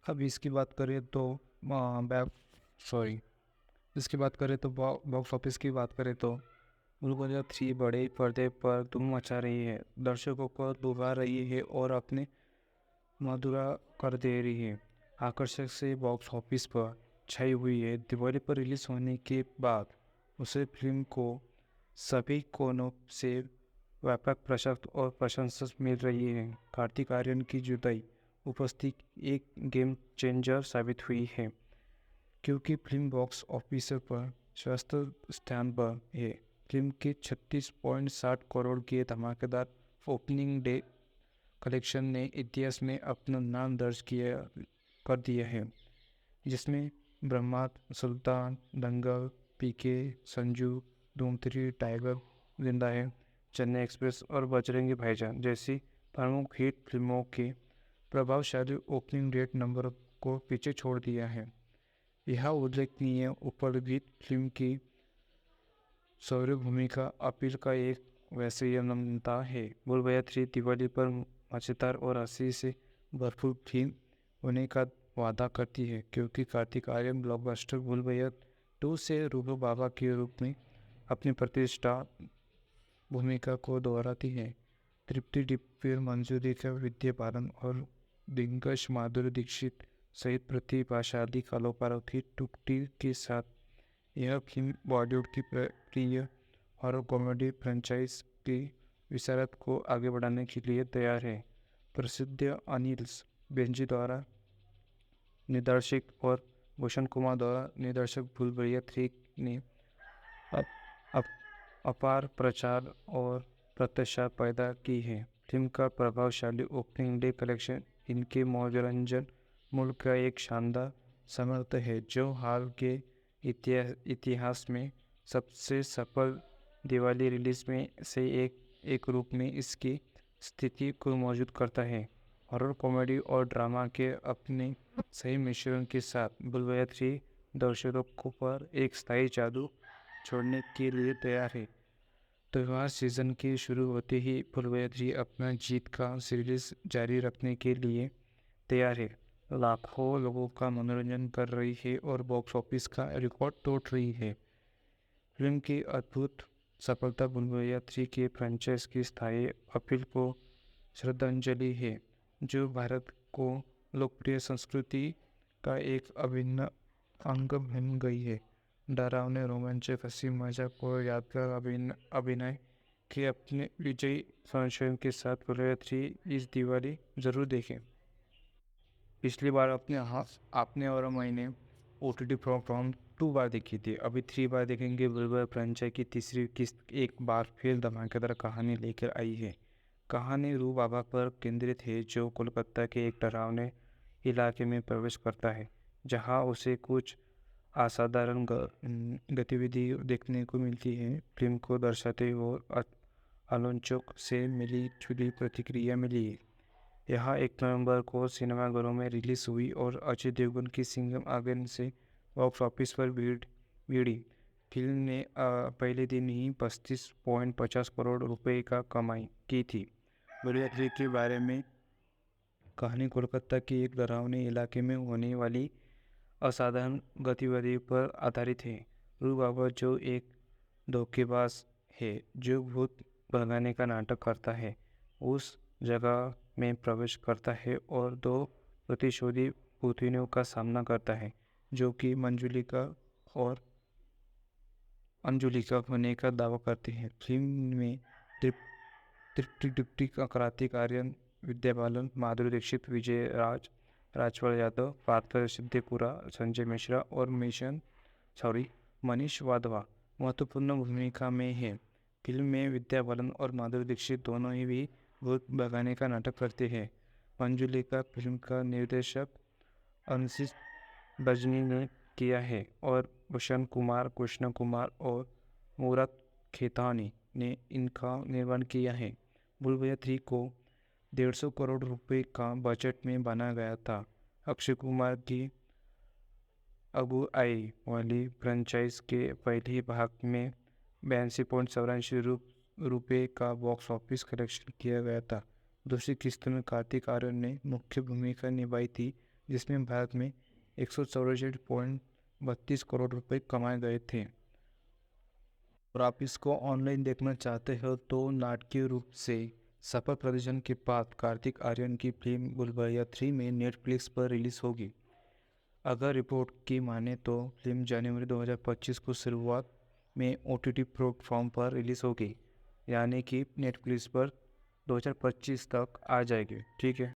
अब इसकी बात करें तो इसकी बात करें तो बॉक्स ऑफिस की बात करें तो भूल 3 बड़े पर्दे पर धूम मचा रही है, दर्शकों को लुभा रही है और अपने मधुरा कर दे रही है। आकर्षक से बॉक्स ऑफिस पर छाई हुई है। दिवाली पर रिलीज होने के बाद उसे फिल्म को सभी कोनों से व्यापक प्रशंसा मिल रही है। कार्तिक आर्यन की जुदाई उपस्थिति एक गेम चेंजर साबित हुई है क्योंकि फिल्म बॉक्स ऑफिस पर षष्ठ स्थान पर है। फिल्म के 36.60 करोड़ के धमाकेदार ओपनिंग डे कलेक्शन ने इतिहास में अपना नाम दर्ज कर दिया है, जिसमें ब्रह्मास्त्र, सुल्तान, दंगल, पीके, संजू, धूम 3, टाइगर जिंदा है, चेन्नई एक्सप्रेस और बजरंगी भाईजान जैसी प्रमुख हिट फिल्मों के प्रभावशाली ओपनिंग डेट नंबर को पीछे छोड़ दिया है। यह उल्लेखनीय उपलब्धि फिल्म की शौर्य भूमिका अपील का एक वैश्यता है। भूल 3 दिवाली पर मजेदार और हंसी से भरपूर फिल्म होने का वादा करती है क्योंकि कार्तिक आर्यन ब्लॉकबस्टर भूल 2 से रूबरू बाबा के रूप में अपनी प्रतिष्ठा भूमिका को दोहराती है। तृप्ति डिप्पी, मंजूरी का विद्या बालन और दिग्गज माधुरी दीक्षित सहित प्रतिभाशाली कलाकारों की टुकड़ी के साथ यह फिल्म बॉलीवुड की प्रिय हॉरर कॉमेडी फ्रेंचाइज की विशारत को आगे बढ़ाने के लिए तैयार है। प्रसिद्ध अनिल बेंजी द्वारा निर्देशित और भूषण कुमार द्वारा निर्देशित भूल 3 ने अपार प्रचार और प्रत्याशा पैदा की है। फिल्म का प्रभावशाली ओपनिंग डे कलेक्शन इनके मनोरंजन मूल्य का एक शानदार समर्थ है जो हाल के इतिहास में सबसे सफल दिवाली रिलीज में से एक रूप में इसकी स्थिति को मौजूद करता है। हॉरर कॉमेडी और ड्रामा के अपने सही मिश्रण के साथ भूल 3 दर्शकों पर एक स्थायी जादू छोड़ने के लिए तैयार है। त्योहार सीजन के शुरू होते ही भूल 3 अपना जीत का सीरीज जारी रखने के लिए तैयार है। लाखों लोगों का मनोरंजन कर रही है और बॉक्स ऑफिस का रिकॉर्ड तोड़ रही है। फिल्म की अद्भुत सफलता भूल 3 के फ्रेंचाइज की स्थायी अपील को श्रद्धांजलि है जो भारत को लोकप्रिय संस्कृति का एक अभिन्न अंग बन गई है। डरावने रोमांचक हंसी मजाक और यादगार अभिनय के अपने विजयी संशोधन के साथ भूल 3 इस दिवाली जरूर देखें। पिछली बार आपने और मैंने OTT प्लेटफॉर्म 2 बार देखी थी, अभी 3 बार देखेंगे। भूल फ्रेंचाइज की तीसरी किस्त एक बार फिर धमाकेदार कहानी लेकर आई है। कहानी रू बाबा पर केंद्रित है जो कोलकाता के एक डरावने इलाके में प्रवेश करता है जहां उसे कुछ असाधारण गतिविधि देखने को मिलती है। फिल्म को दर्शाते और आलोचकों से मिली जुली प्रतिक्रिया मिली है। यह 1 नवंबर को सिनेमाघरों में रिलीज हुई और अजय देवगन की सिंघम अगेन से बॉक्स ऑफिस पर भिड़ी। फिल्म ने पहले दिन ही 35.50 करोड़ रुपए का कमाई की थी। भूल 3 के बारे में कहानी कोलकाता के एक डरावने इलाके में होने वाली असाधारण गतिविधि पर आधारित है। रू बाबा जो एक धोखेबाज है जो भूत भगाने का नाटक करता है, उस जगह में प्रवेश करता है और 2 प्रतिशोधी भूतियों का सामना करता है जो कि अंजुलिका होने का दावा करते हैं। फिल्म में तृप्ति डिप्टी, कार्तिक आर्यन, विद्या बालन, माधुरी दीक्षित, विजय राजपाल यादव, पार्थ सिद्धिपुरा, संजय मिश्रा और मनीष वाधवा महत्वपूर्ण भूमिका में है। फिल्म में विद्या बालन और माधुरी दीक्षित दोनों ही भी भूत भगाने का नाटक करते हैं। मंजुलिका फिल्म का निर्देशक अंशित बजनी ने किया है और भूषण कुमार, कृष्ण कुमार और मुराद खेतानी ने इनका निर्माण किया है। बुलबुलिया 3 को 150 करोड़ रुपए का बजट में बनाया गया था। अक्षय कुमार की अगुवाई वाली फ्रेंचाइज के पहले भाग में 82.87 रुपये का बॉक्स ऑफिस कलेक्शन किया गया था। दूसरी किस्त में कार्तिक आर्यन ने मुख्य भूमिका निभाई थी, जिसमें भारत में 164.32 करोड़ रुपए कमाए गए थे। और आप इसको ऑनलाइन देखना चाहते हो तो नाटकीय रूप से सफल प्रदर्शन के बाद कार्तिक आर्यन की फिल्म बुलबुलिया 3 में नेटफ्लिक्स पर रिलीज होगी। अगर रिपोर्ट की माने तो फिल्म जनवरी 2025 को शुरुआत में OTT प्लेटफॉर्म पर रिलीज होगी, यानी कि नेटफ्लिक्स पर 2025 तक आ जाएगी। ठीक है।